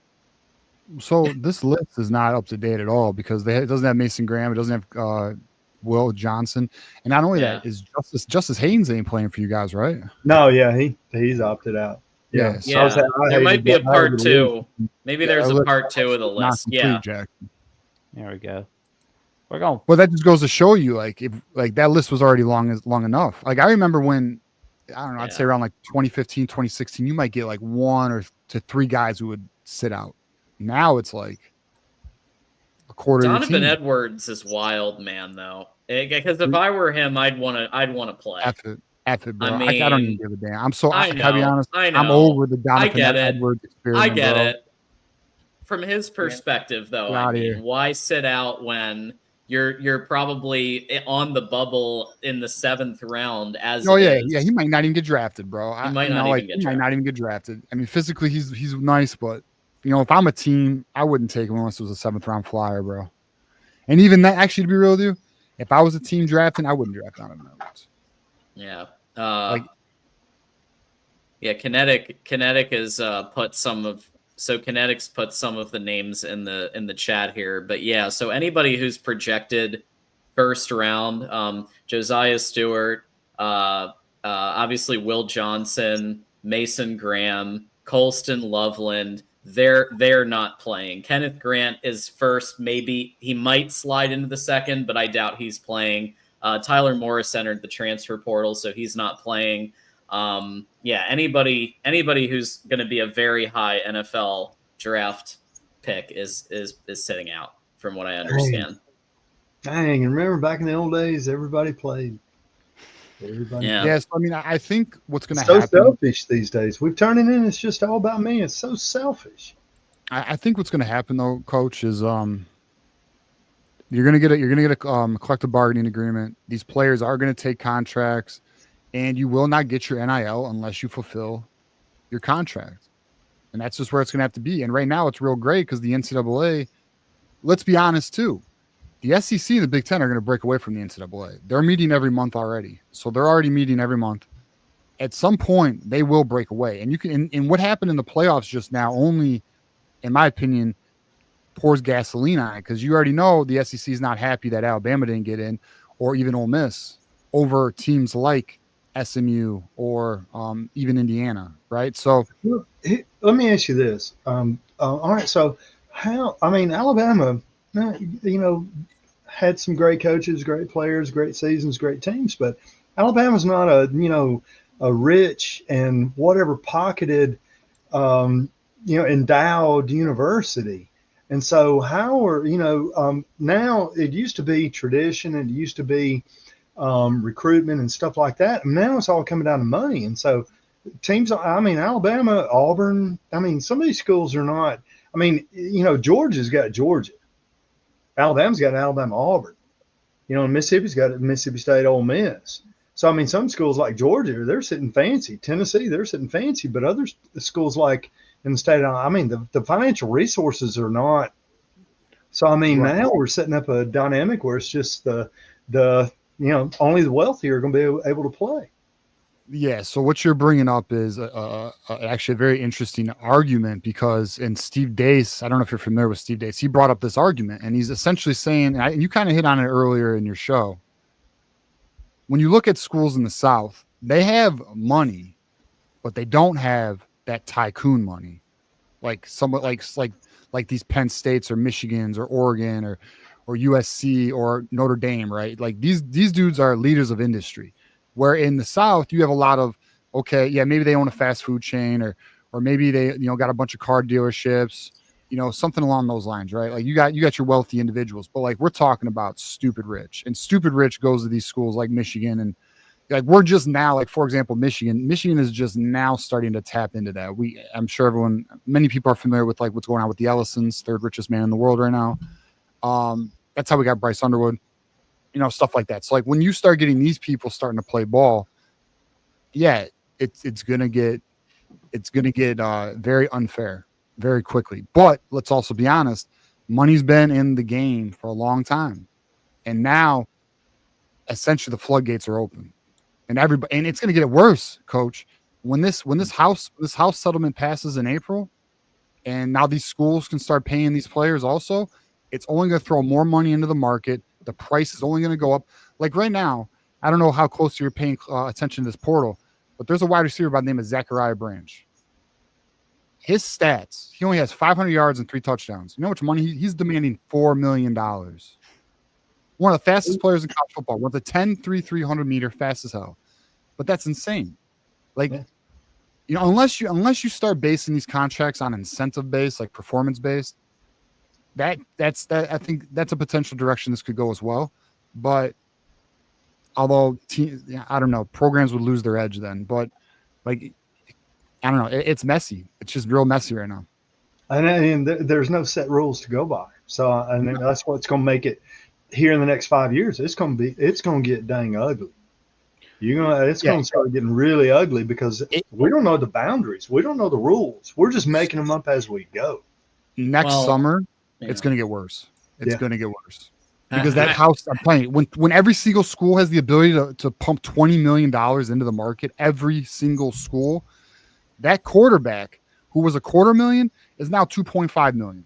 So this list is not up to date at all because it doesn't have Mason Graham. It doesn't have Will Johnson, and not only that is Justice Haynes ain't playing for you guys, right? No, yeah, he's opted out. Yeah. There might be a part two. Maybe there's a part two of the list. Yeah. Jack. There we go. We're going. Well, that just goes to show you, like, if like that list was already long enough. Like, I remember when, I don't know, I'd say around like 2015, 2016, you might get like 1 or 3 guys who would sit out. Now it's like a quarter. Donovan Edwards is wild, man. Though, because if I were him, I'd want to play. F it, bro. I mean, I don't even give a damn. I'm so. I gotta be honest. I know. I'm over the Donovan Edwards experiment. I get bro. it. From his perspective, though, I mean, why sit out when you're probably on the bubble in the 7th round? He might not even get drafted, bro. He might not even get drafted. I mean, physically, he's nice, but if I'm a team, I wouldn't take him unless it was a 7th round flyer, bro. And even that, actually, to be real with you, if I was a team drafting, I wouldn't draft Donovan Edwards. Yeah. Kinetic has put some of Kinetic's put some of the names in the chat here, but yeah, so anybody who's projected first round, Josiah Stewart, obviously Will Johnson, Mason Graham, Colston Loveland, they're not playing. Kenneth Grant is first, maybe he might slide into the 2nd, but I doubt he's playing. Tyler Morris entered the transfer portal, so he's not playing. Anybody who's going to be a very high NFL draft pick is sitting out, from what I understand. Dang, and remember back in the old days, everybody played. Everybody. Yeah. Yes, I mean, I think what's going to happen. So selfish these days. We've turned it in. It's just all about me. It's so selfish. I think what's going to happen, though, Coach, is you're going to get a collective bargaining agreement. These players are going to take contracts, and you will not get your NIL unless you fulfill your contract. And that's just where it's going to have to be. And right now it's real great because the NCAA, let's be honest too, the SEC and the Big Ten are going to break away from the NCAA. They're meeting every month already. So they're already meeting every month. At some point, they will break away. And you can, and what happened in the playoffs just now only, in my opinion, pours gasoline on it, because you already know the SEC is not happy that Alabama didn't get in, or even Ole Miss, over teams like SMU or even Indiana, right? So let me ask you this. All right, so Alabama, had some great coaches, great players, great seasons, great teams, but Alabama's not a rich and whatever pocketed, endowed university. And so how are, now it used to be tradition and it used to be recruitment and stuff like that. And now it's all coming down to money. And so teams. I mean, Alabama, Auburn. I mean, some of these schools are not. I mean, Georgia's got Georgia. Alabama's got Alabama, Auburn. And Mississippi's got Mississippi State, Ole Miss. So I mean, some schools like Georgia, they're sitting fancy. Tennessee, they're sitting fancy. But other schools like in the state, I mean, the financial resources are not. So I mean, now we're setting up a dynamic where it's just the only the wealthy are going to be able to play. Yeah. So what you're bringing up is actually a very interesting argument because Steve Dace, I don't know if you're familiar with Steve Dace, he brought up this argument and he's essentially saying, and you kind of hit on it earlier in your show. When you look at schools in the South, they have money, but they don't have that tycoon money, like somewhat like these Penn States or Michigans or Oregon or USC or Notre Dame, right? Like these dudes are leaders of industry. Where in the South, you have a lot of, maybe they own a fast food chain or maybe they, got a bunch of car dealerships, something along those lines, right? Like you got your wealthy individuals, but like we're talking about stupid rich, and stupid rich goes to these schools like Michigan. And like, we're just now, like, for example, Michigan is just now starting to tap into that. I'm sure many people are familiar with like what's going on with the Ellisons, third richest man in the world right now. That's how we got Bryce Underwood. Stuff like that. So like when you start getting these people starting to play ball, it's gonna get very unfair very quickly. But let's also be honest, money's been in the game for a long time, and now essentially the floodgates are open, and it's gonna get worse, Coach. When this house settlement passes in April, and now these schools can start paying these players also, it's only gonna throw more money into the market. The price is only going to go up. Like right now, I don't know how close you're paying attention to this portal, but there's a wide receiver by the name of Zachariah Branch. His stats, he only has 500 yards and 3 touchdowns. You know how much money he's demanding? $4 million. One of the fastest players in college football. One of the 10-3 300-meter fast as hell. But that's insane. Like, unless you start basing these contracts on incentive based, like performance based, that's I think that's a potential direction this could go as well. But although I don't know, programs would lose their edge then. But like, I don't know, it's messy. It's just real messy right now. And there's no set rules to go by. So that's what's going to make it here in the next 5 years. It's going to get dang ugly. It's going to start getting really ugly because we don't know the boundaries. We don't know the rules. We're just making them up as we go. Next summer. Yeah. It's going to get worse. It's going to get worse because that house, I'm telling you, when every single school has the ability to pump $20 million into the market, every single school, that quarterback who was $250,000 is now $2.5 million.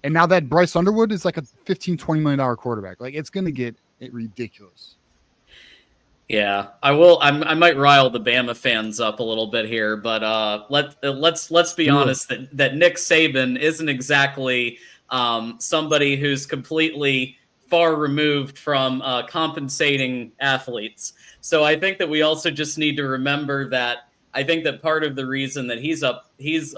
And now that Bryce Underwood is like a $15-20 million quarterback. Like, it's going to get ridiculous. Yeah, I will. I might rile the Bama fans up a little bit here, but let's be honest that Nick Saban isn't exactly somebody who's completely far removed from compensating athletes. So I think that we also just need to remember that I think that part of the reason that he's a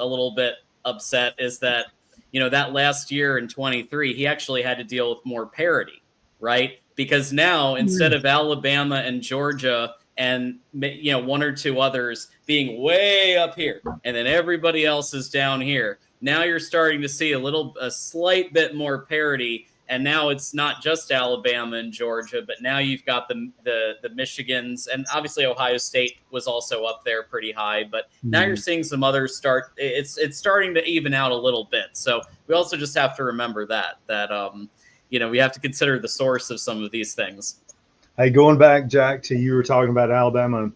little bit upset is that that last year in 23 he actually had to deal with more parity, right? Because now instead of Alabama and Georgia and one or two others being way up here and then everybody else is down here, now you're starting to see a slight bit more parity. And now it's not just Alabama and Georgia, but now you've got the Michigans, and obviously Ohio State was also up there pretty high. But now you're seeing some others start. It's starting to even out a little bit. So we also just have to remember that we have to consider the source of some of these things. Hey, going back, Jack, to you were talking about Alabama,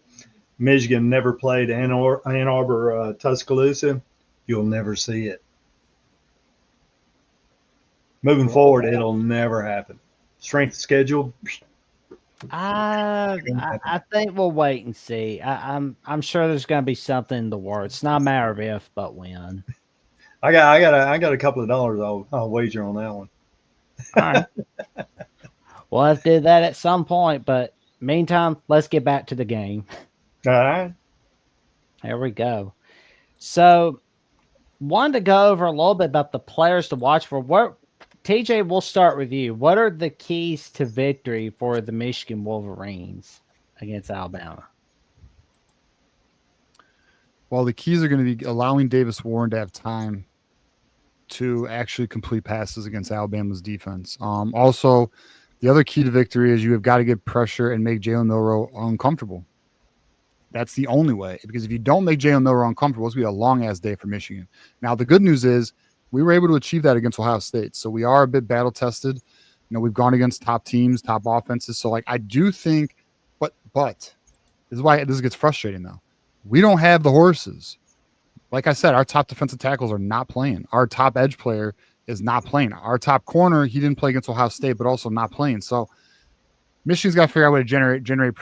Michigan never played Ann Arbor, Tuscaloosa. You'll never see it. Moving forward, it'll never happen. Strength of schedule. I think we'll wait and see. I'm sure there's going to be something in the works. It's not a matter of if, but when. I got a couple of dollars. I'll wager on that one. All right. We'll have to do that at some point, but meantime, let's get back to the game. All right. There we go. So, wanted to go over a little bit about the players to watch for. TJ, we'll start with you. What are the keys to victory for the Michigan Wolverines against Alabama? Well, the keys are going to be allowing Davis Warren to have time to actually complete passes against Alabama's defense. Also, the other key to victory is you have got to get pressure and make Jalen Milroe uncomfortable. That's the only way, because if you don't make Jalen Milroe uncomfortable, it's going to be a long-ass day for Michigan. Now, the good news is we were able to achieve that against Ohio State, so we are a bit battle-tested. You know, we've gone against top teams, top offenses, so like I do think, but this is why this gets frustrating though. We don't have the horses. Like I said, our top defensive tackles are not playing. Our top edge player is not playing. Our top corner, he didn't play against Ohio State, but also not playing. So Michigan's got to figure out a way to generate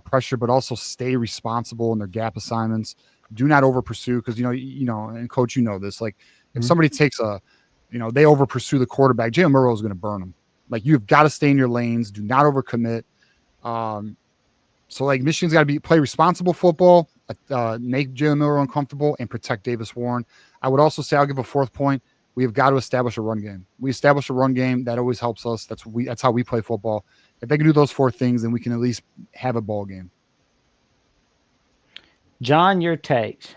pressure, but also stay responsible in their gap assignments. Do not over pursue, because you know, and coach, you know this. Like if somebody takes they over pursue the quarterback, Jalen Milroe is going to burn them. Like you've got to stay in your lanes. Do not overcommit. So like Michigan's got to play responsible football, make Jalen Milroe uncomfortable, and protect Davis Warren. I would also say, I'll give a fourth point. We have got to establish a run game. We establish a run game. That always helps us. That's how we play football. If they can do those four things, then we can at least have a ball game. John, your takes.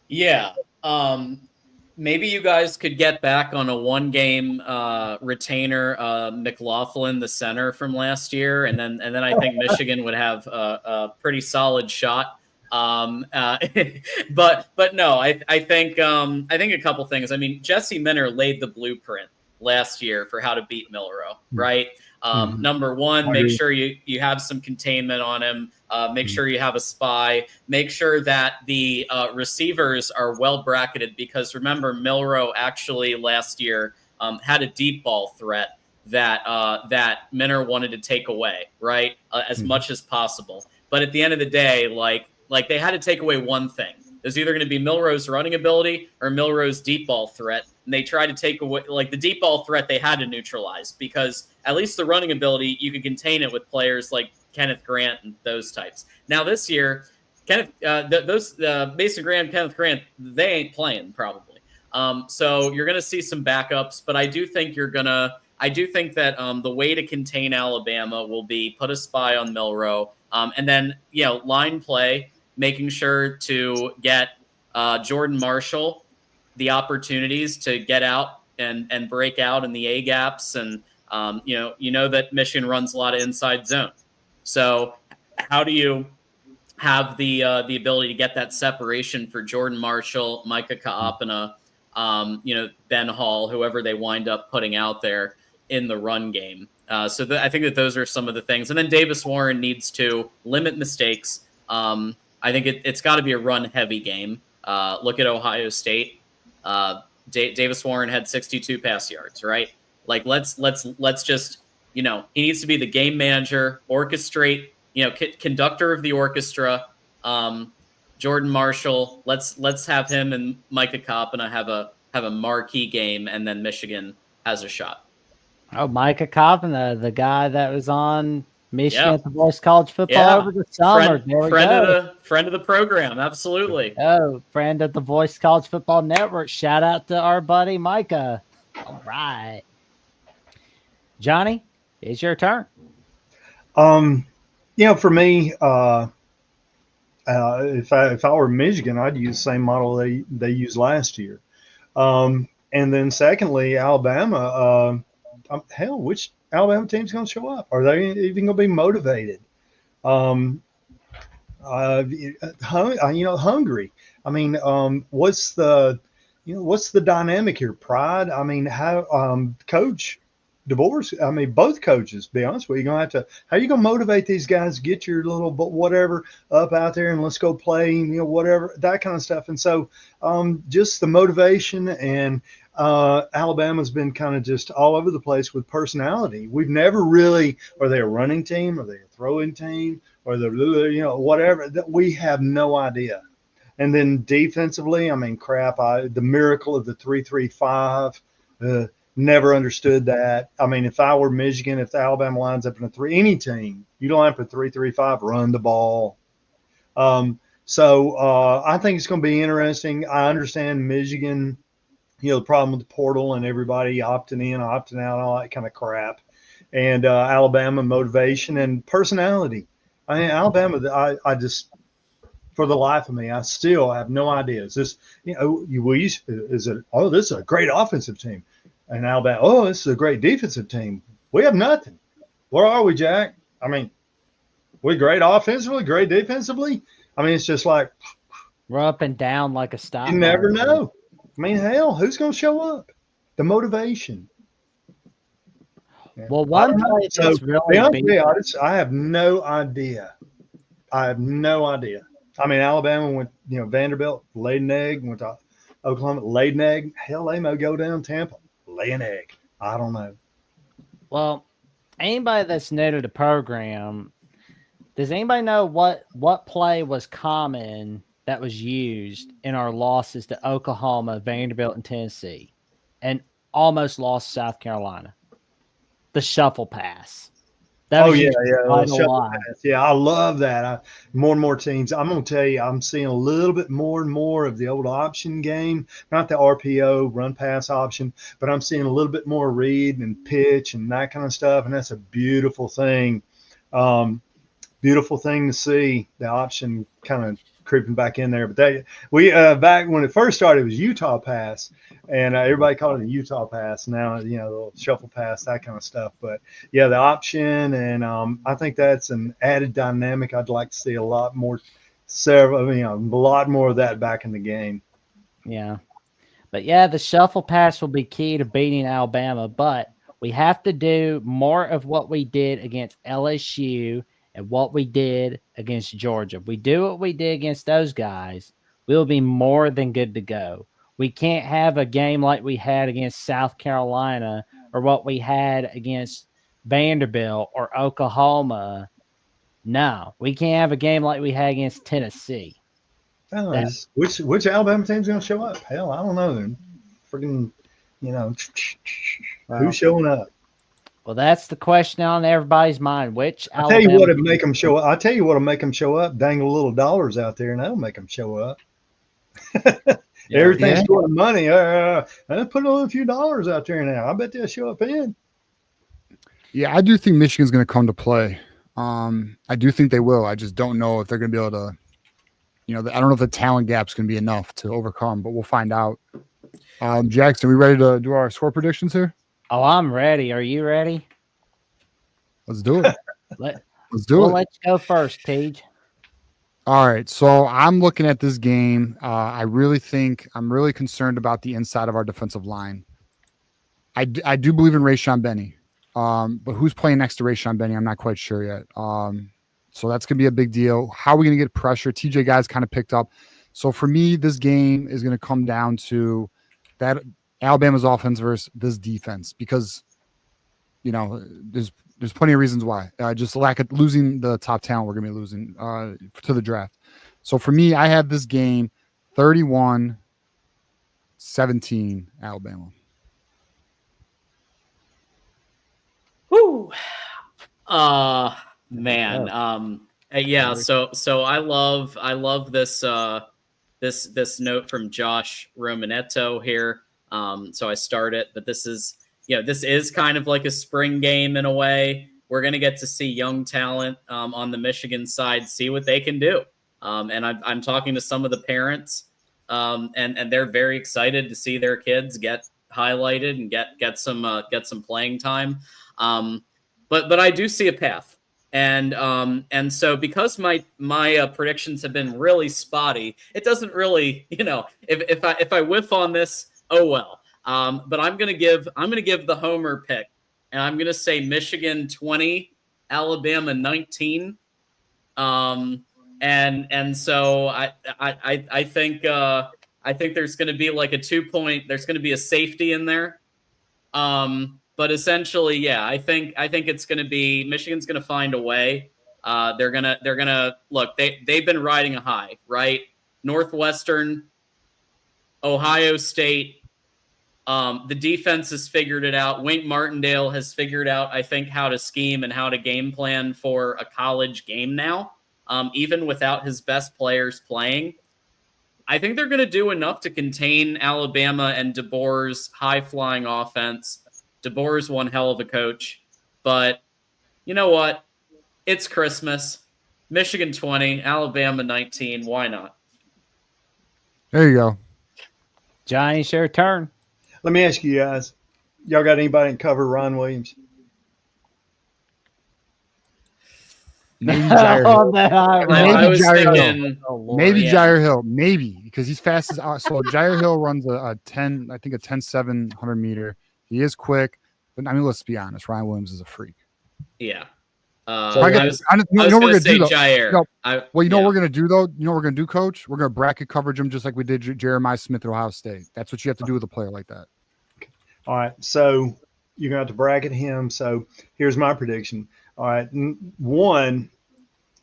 Yeah. Maybe you guys could get back on a one-game retainer, McLaughlin, the center from last year, and then I think Michigan would have a pretty solid shot. But no, I think a couple things. I mean, Jesse Minter laid the blueprint last year for how to beat Milroe, right? Number one, make sure you have some containment on him. Make sure you have a spy. Make sure that the receivers are well bracketed, because remember, Milroe actually last year had a deep ball threat that Minter wanted to take away, right? As much as possible. But at the end of the day, like they had to take away one thing. There's either going to be Milroe's running ability or Milroe's deep ball threat. And they tried to take away, like the deep ball threat, they had to neutralize, because at least the running ability, you can contain it with players like Kenneth Grant and those types. Now this year, Mason Graham, Kenneth Grant, they ain't playing probably. So you're going to see some backups, but I do think that the way to contain Alabama will be put a spy on Milroe, and then line play, making sure to get Jordan Marshall the opportunities to get out and break out in the A gaps, and that Michigan runs a lot of inside zone. So how do you have the ability to get that separation for Jordan Marshall, Micah Kaapana, Ben Hall, whoever they wind up putting out there in the run game? I think that those are some of the things. And then Davis Warren needs to limit mistakes. I think it's got to be a run-heavy game. Look at Ohio State. Davis Warren had 62 pass yards, right? Like let's just he needs to be the game manager, orchestrate, conductor of the orchestra. Jordan Marshall, let's have him and Micah Kaapana have a marquee game, and then Michigan has a shot. Oh, Micah Kaapana, the guy that was on Michigan at the Voice College Football over the summer. Friend of the program, absolutely. Oh, friend of the Voice College Football Network. Shout out to our buddy Micah. All right, Johnny, it's your turn. For me, if I were Michigan, I'd use the same model they used last year. And then secondly, Alabama. Which Alabama team's going to show up? Are they even going to be motivated? Hungry. I mean, what's the dynamic here? Pride. I mean, how Coach DeBoer's. I mean, both coaches. To be honest with you, how are you going to motivate these guys? Get your little whatever up out there and let's go play. Whatever, that kind of stuff. And so, just the motivation, and Alabama's been kind of just all over the place with personality. We've never really, are they a running team? Are they a throwing team? Or whatever, that we have no idea. And then defensively, I mean, the miracle of the 3-3-5, never understood that. I mean, if I were Michigan, if the Alabama lines up in any team, you line up a 3-3-5, run the ball. So I think it's going to be interesting. I understand Michigan, the problem with the portal and everybody opting in, opting out, all that kind of crap. And Alabama motivation and personality. I mean, Alabama, for the life of me. I still have no idea. Is this, is it, oh, this is a great offensive team. And Alabama, oh, this is a great defensive team. We have nothing. Where are we, Jack? I mean, we're great offensively, great defensively. I mean, it's just like we're up and down like a stock. You never know. I mean, hell, who's going to show up? The motivation. Yeah. Well, one play that's really I have no idea. I have no idea. I mean, Alabama went, Vanderbilt laid an egg, went to Oklahoma, laid an egg. Hell, they may go down Tampa, lay an egg. I don't know. Well, anybody that's new to the program, does anybody know what play was common that was used in our losses to Oklahoma, Vanderbilt, and Tennessee, and almost lost South Carolina? The shuffle pass. Yeah. I love that. More and more teams. I'm going to tell you, I'm seeing a little bit more and more of the old option game, not the RPO run pass option, but I'm seeing a little bit more read and pitch and that kind of stuff. And that's a beautiful thing. Beautiful thing to see, the option kind of creeping back in there. But back when it first started, it was Utah pass, and everybody called it a Utah pass. Now, the little shuffle pass, that kind of stuff. But yeah, the option, and I think that's an added dynamic. I'd like to see a lot more of that back in the game. Yeah, but yeah, the shuffle pass will be key to beating Alabama. But we have to do more of what we did against LSU and what we did against Georgia. If we do what we did against those guys, we'll be more than good to go. We can't have a game like we had against South Carolina or what we had against Vanderbilt or Oklahoma. No, we can't have a game like we had against Tennessee. Which Alabama team's going to show up? Hell, I don't know. Freaking, who's showing up? Well, that's the question on everybody's mind. Which I'll tell you what'll make them show up. I'll tell you what'll make them show up. Dangle little dollars out there, and that'll make them show up. Everything's short of money. Put a few dollars out there now. I bet they'll show up in. Yeah, I do think Michigan's going to come to play. I do think they will. I just don't know if they're going to be able to. I don't know if the talent gap's going to be enough to overcome, but we'll find out. Jackson, we ready to do our score predictions here? Oh, I'm ready. Are you ready? Let's do it. Let's do it. Let's go first, Paige. All right. So I'm looking at this game. I really think I'm really concerned about the inside of our defensive line. I do believe in Rayshon Benny. But who's playing next to Rayshon Benny? I'm not quite sure yet. So that's going to be a big deal. How are we going to get pressure? TJ guys kind of picked up. So for me, this game is going to come down to that Alabama's offense versus this defense, because there's plenty of reasons why. Just lack of losing the top talent we're going to be losing to the draft. So for me, I have this game 31-17 Alabama. Whoo. Man. Yeah. So I love this this note from Josh Romanetto here. So I start it, but this is kind of like a spring game in a way. We're going to get to see young talent on the Michigan side, see what they can do. And I'm talking to some of the parents, and they're very excited to see their kids get highlighted and get some playing time. But I do see a path. And so because my predictions have been really spotty, it doesn't really, if I whiff on this, oh well. But I'm gonna give the homer pick, and I'm gonna say Michigan 20, Alabama 19. And so I think there's gonna be like a 2-point. There's gonna be a safety in there. But essentially, yeah, I think it's gonna be Michigan's gonna find a way. They're gonna look. They've been riding a high, right? Northwestern, Ohio State, the defense has figured it out. Wink Martindale has figured out, I think, how to scheme and how to game plan for a college game now, even without his best players playing. I think they're going to do enough to contain Alabama and DeBoer's high-flying offense. DeBoer's one hell of a coach. But you know what? It's Christmas. Michigan 20, Alabama 19. Why not? There you go. Johnny, it's your turn. Let me ask you guys, y'all got anybody in cover Ron Williams? Maybe Jair Hill. Maybe Jair Hill. Maybe, because he's fast as so Jair Hill runs a 10, I think a 10.7 100-meter. He is quick, but I mean, let's be honest, Ryan Williams is a freak. Yeah. What we're gonna do, Jair. Know what we're gonna do though? You know what we're gonna do, Coach? We're gonna bracket coverage him just like we did Jeremiah Smith at Ohio State. That's what you have to do with a player like that. All right, so you're gonna have to bracket him. So here's my prediction. All right, one,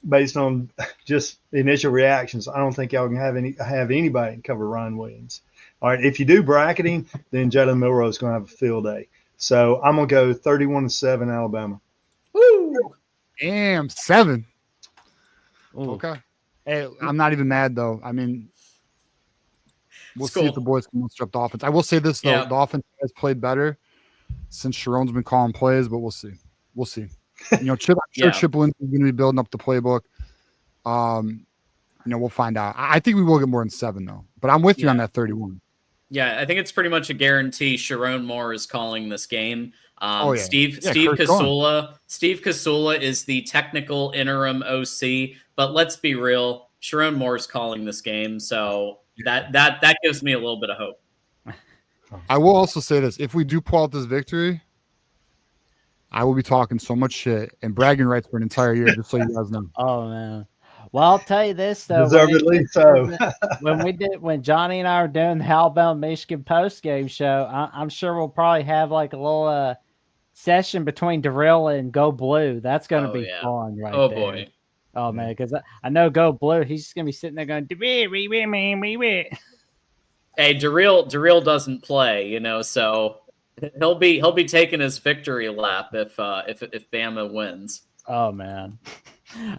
based on just the initial reactions, I don't think y'all can have anybody cover Ryan Williams. All right, if you do bracketing, then Jalen Milroe is gonna have a field day. So I'm gonna go 31-7 Alabama. Woo! Damn, 7. Ooh. Okay. Hey, I'm not even mad though. I mean, we'll see if the boys can construct the offense. I will say this though: the offense has played better since Sharon's been calling plays, but we'll see. We'll see. You know, Chip Lindsey's going to be building up the playbook. You know, we'll find out. I think we will get more than 7 though. But I'm with you on that 31. Yeah, I think it's pretty much a guarantee. Sharon Moore is calling this game. Steve Casula is the technical interim OC, but let's be real, Sharon Moore is calling this game, so that gives me a little bit of hope. I will also say this: if we do pull out this victory, I will be talking so much shit and bragging rights for an entire year, just so you guys know. Oh man. Well, I'll tell you this though. Deservedly so. when Johnny and I were doing the Alabama Michigan post game show, I'm sure we'll probably have like a little session between Darrell and Go Blue. That's going to be fun, right? Oh there. Boy. Oh man, because I know Go Blue. He's just going to be sitting there going, Hey, Darrell doesn't play, you know, so he'll be taking his victory lap if Bama wins. Oh man.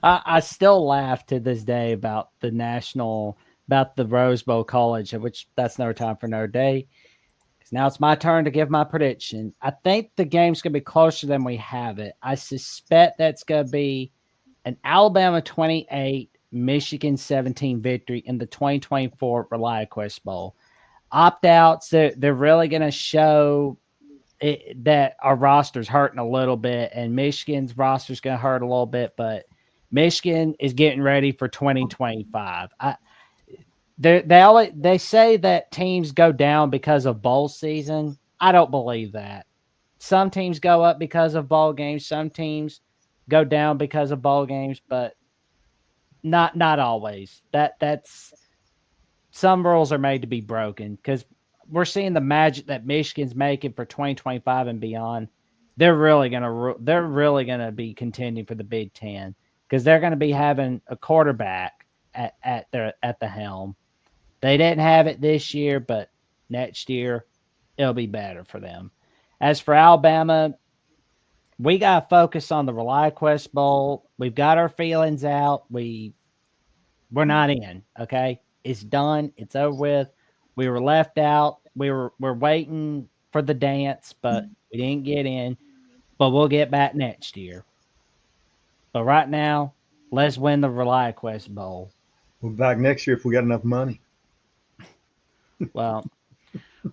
I still laugh to this day about the Rose Bowl College, which that's no time for another day. Now it's my turn to give my prediction. I think the game's going to be closer than we have it. I suspect that's going to be an Alabama 28, Michigan 17 victory in the 2024 ReliaQuest Bowl. Opt-outs, they're really going to show that our roster's hurting a little bit, and Michigan's roster's going to hurt a little bit, but Michigan is getting ready for 2025. They say that teams go down because of bowl season. I don't believe that. Some teams go up because of bowl games. Some teams go down because of bowl games, but not always. That's some rules are made to be broken because we're seeing the magic that Michigan's making for 2025 and beyond. They're really gonna be contending for the Big Ten because they're gonna be having a quarterback at the helm. They didn't have it this year, but next year it'll be better for them. As for Alabama, we got to focus on the ReliaQuest Bowl. We've got our feelings out. We're not in, okay? It's done. It's over with. We were left out. We're waiting for the dance, but we didn't get in. But we'll get back next year. But right now, let's win the ReliaQuest Bowl. We'll be back next year if we got enough money. Well,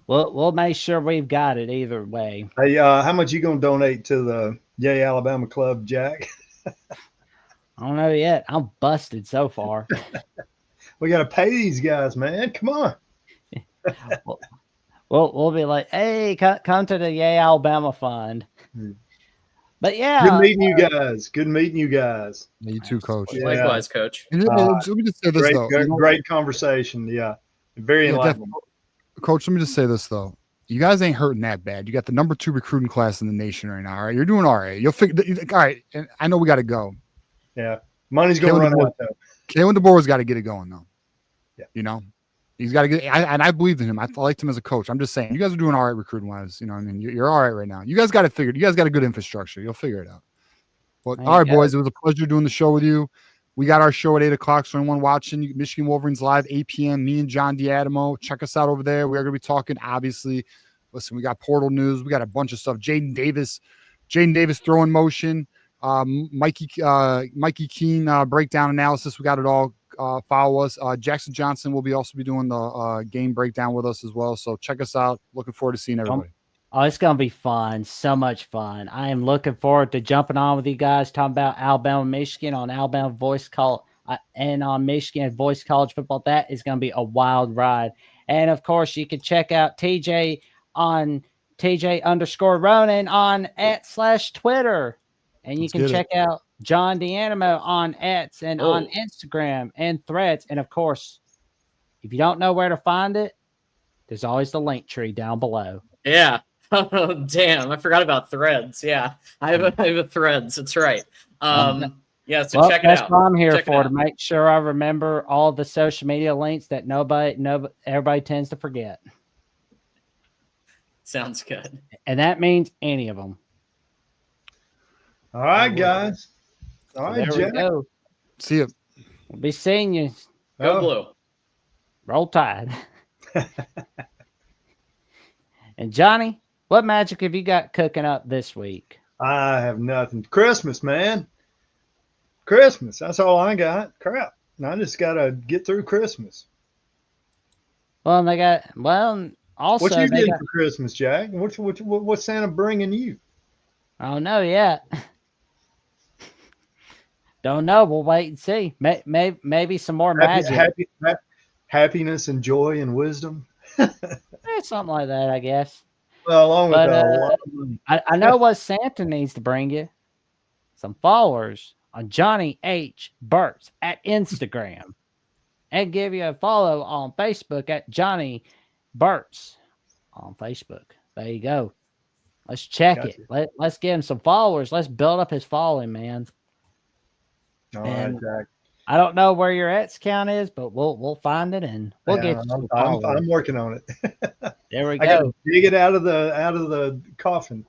we'll make sure we've got it either way. Hey, how much you gonna donate to the Yay Alabama Club, Jack? I don't know yet. I'm busted so far. We gotta pay these guys, man. Come on. We'll be like, hey, come to the Yay Alabama Fund. But yeah, good meeting you guys. Good meeting you guys. Yeah, you too, Coach. Yeah. Likewise, Coach. Let me just say this though. Great conversation. Yeah, very enlightening. Coach, let me just say this though. You guys ain't hurting that bad. You got the number 2 recruiting class in the nation right now. All right, you're doing all right. You'll figure. All right, and I know we got to go. Yeah, money's going to run out though. Kalen DeBoer's got to get it going though. Yeah, you know, he's got to get. And I believed in him. I liked him as a coach. I'm just saying, you guys are doing all right recruiting wise. You know, what I mean, you're all right now. You guys got it figured. You guys got a good infrastructure. You'll figure it out. Well, all right, boys. It was a pleasure doing the show with you. We got our show at 8:00. So anyone watching Michigan Wolverines live, 8 p.m. Me and John Diadamo. Check us out over there. We're going to be talking. Obviously, listen. We got portal news. We got a bunch of stuff. Jaden Davis throwing motion. Mikey Keene breakdown analysis. We got it all. Follow us. Jackson Johnson will also be doing the game breakdown with us as well. So check us out. Looking forward to seeing everybody. Oh, it's going to be fun. So much fun. I am looking forward to jumping on with you guys, talking about Alabama, Michigan on Alabama Voice Call and on Michigan Voice College Football. That is going to be a wild ride. And of course, you can check out TJ on TJ_Ronin on @Twitter. And you can check out John D'Animo on X and on Instagram and Threads. And of course, if you don't know where to find it, there's always the link tree down below. Yeah. Oh, damn. I forgot about Threads. Yeah. I have a Threads. That's right. Yeah, so check it out. That's what I'm here for, to make sure I remember all the social media links that everybody tends to forget. Sounds good. And that means any of them. All right, guys. All right, there we go. See you. We'll be seeing you. Go Blue. Roll Tide. And Johnny, what magic have you got cooking up this week? I have nothing. Christmas, man. Christmas. That's all I got. Crap. I just got to get through Christmas. Well, also. What you getting for Christmas, Jack? What's Santa bringing you? I don't know yet. Don't know. We'll wait and see. Maybe some more magic. Happiness and joy and wisdom. Something like that, I guess. Well, along with that, a lot of money. I know what Santa needs to bring you. Some followers on Johnny H. Burt's at Instagram. And give you a follow on Facebook at Johnny Burt's on Facebook. There you go. Let's check it. Let's get him some followers. Let's build up his following, man. All right, Jack. I don't know where your count is, but we'll find it and we'll get you some followers. I'm working on it. There we go. I gotta dig it out of the coffin.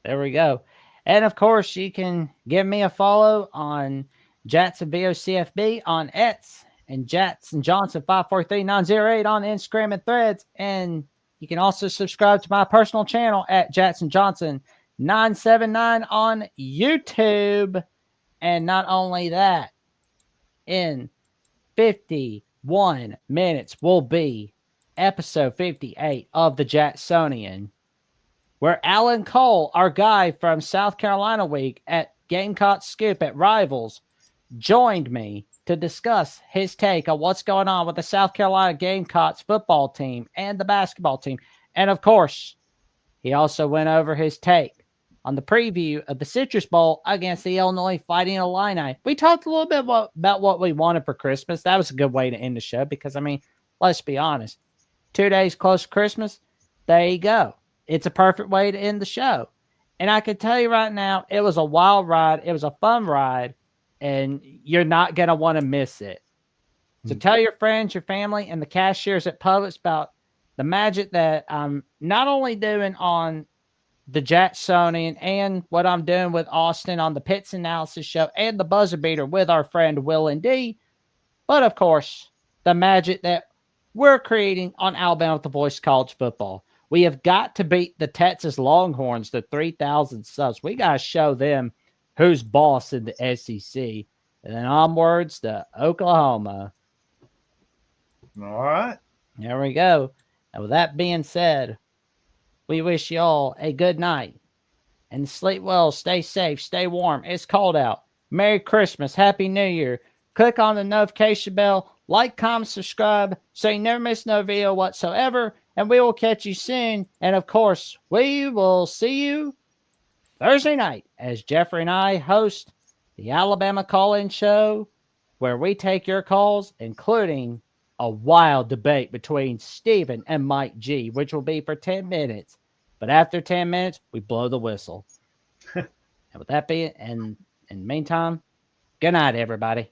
There we go. And of course, you can give me a follow on Jatson VOCFB on X and Jatson Johnson 543908 on Instagram and Threads. And you can also subscribe to my personal channel at Jatson Johnson 979 on YouTube. And not only that, in 51 minutes will be episode 58 of the Jacksonian, where Alan Cole, our guy from South Carolina Week at Gamecock Scoop at Rivals, joined me to discuss his take on what's going on with the South Carolina Gamecocks football team and the basketball team. And of course, he also went over his take on the preview of the Citrus Bowl against the Illinois Fighting Illini. We talked a little bit about what we wanted for Christmas. That was a good way to end the show because, let's be honest. 2 days close to Christmas, there you go. It's a perfect way to end the show. And I can tell you right now, it was a wild ride. It was a fun ride, and you're not going to want to miss it. So tell your friends, your family, and the cashiers at Publix about the magic that I'm not only doing on the Jacksonian and what I'm doing with Austin on the Pits Analysis Show and the Buzzer Beater with our friend Will and D, but of course, the magic that we're creating on Alabama with the Voice College Football. We have got to beat the Texas Longhorns to 3,000 subs. We got to show them who's boss in the SEC. And then onwards to Oklahoma. All right. There we go. And with that being said, we wish you all a good night. And sleep well, stay safe, stay warm. It's cold out. Merry Christmas, Happy New Year. Click on the notification bell, like, comment, subscribe, so you never miss no video whatsoever. And we will catch you soon. And of course, we will see you Thursday night as Jeffrey and I host the Alabama Call-In Show, where we take your calls, including a wild debate between Steven and Mike G, which will be for 10 minutes. But after 10 minutes, we blow the whistle. And with that being, and in the meantime, good night, everybody.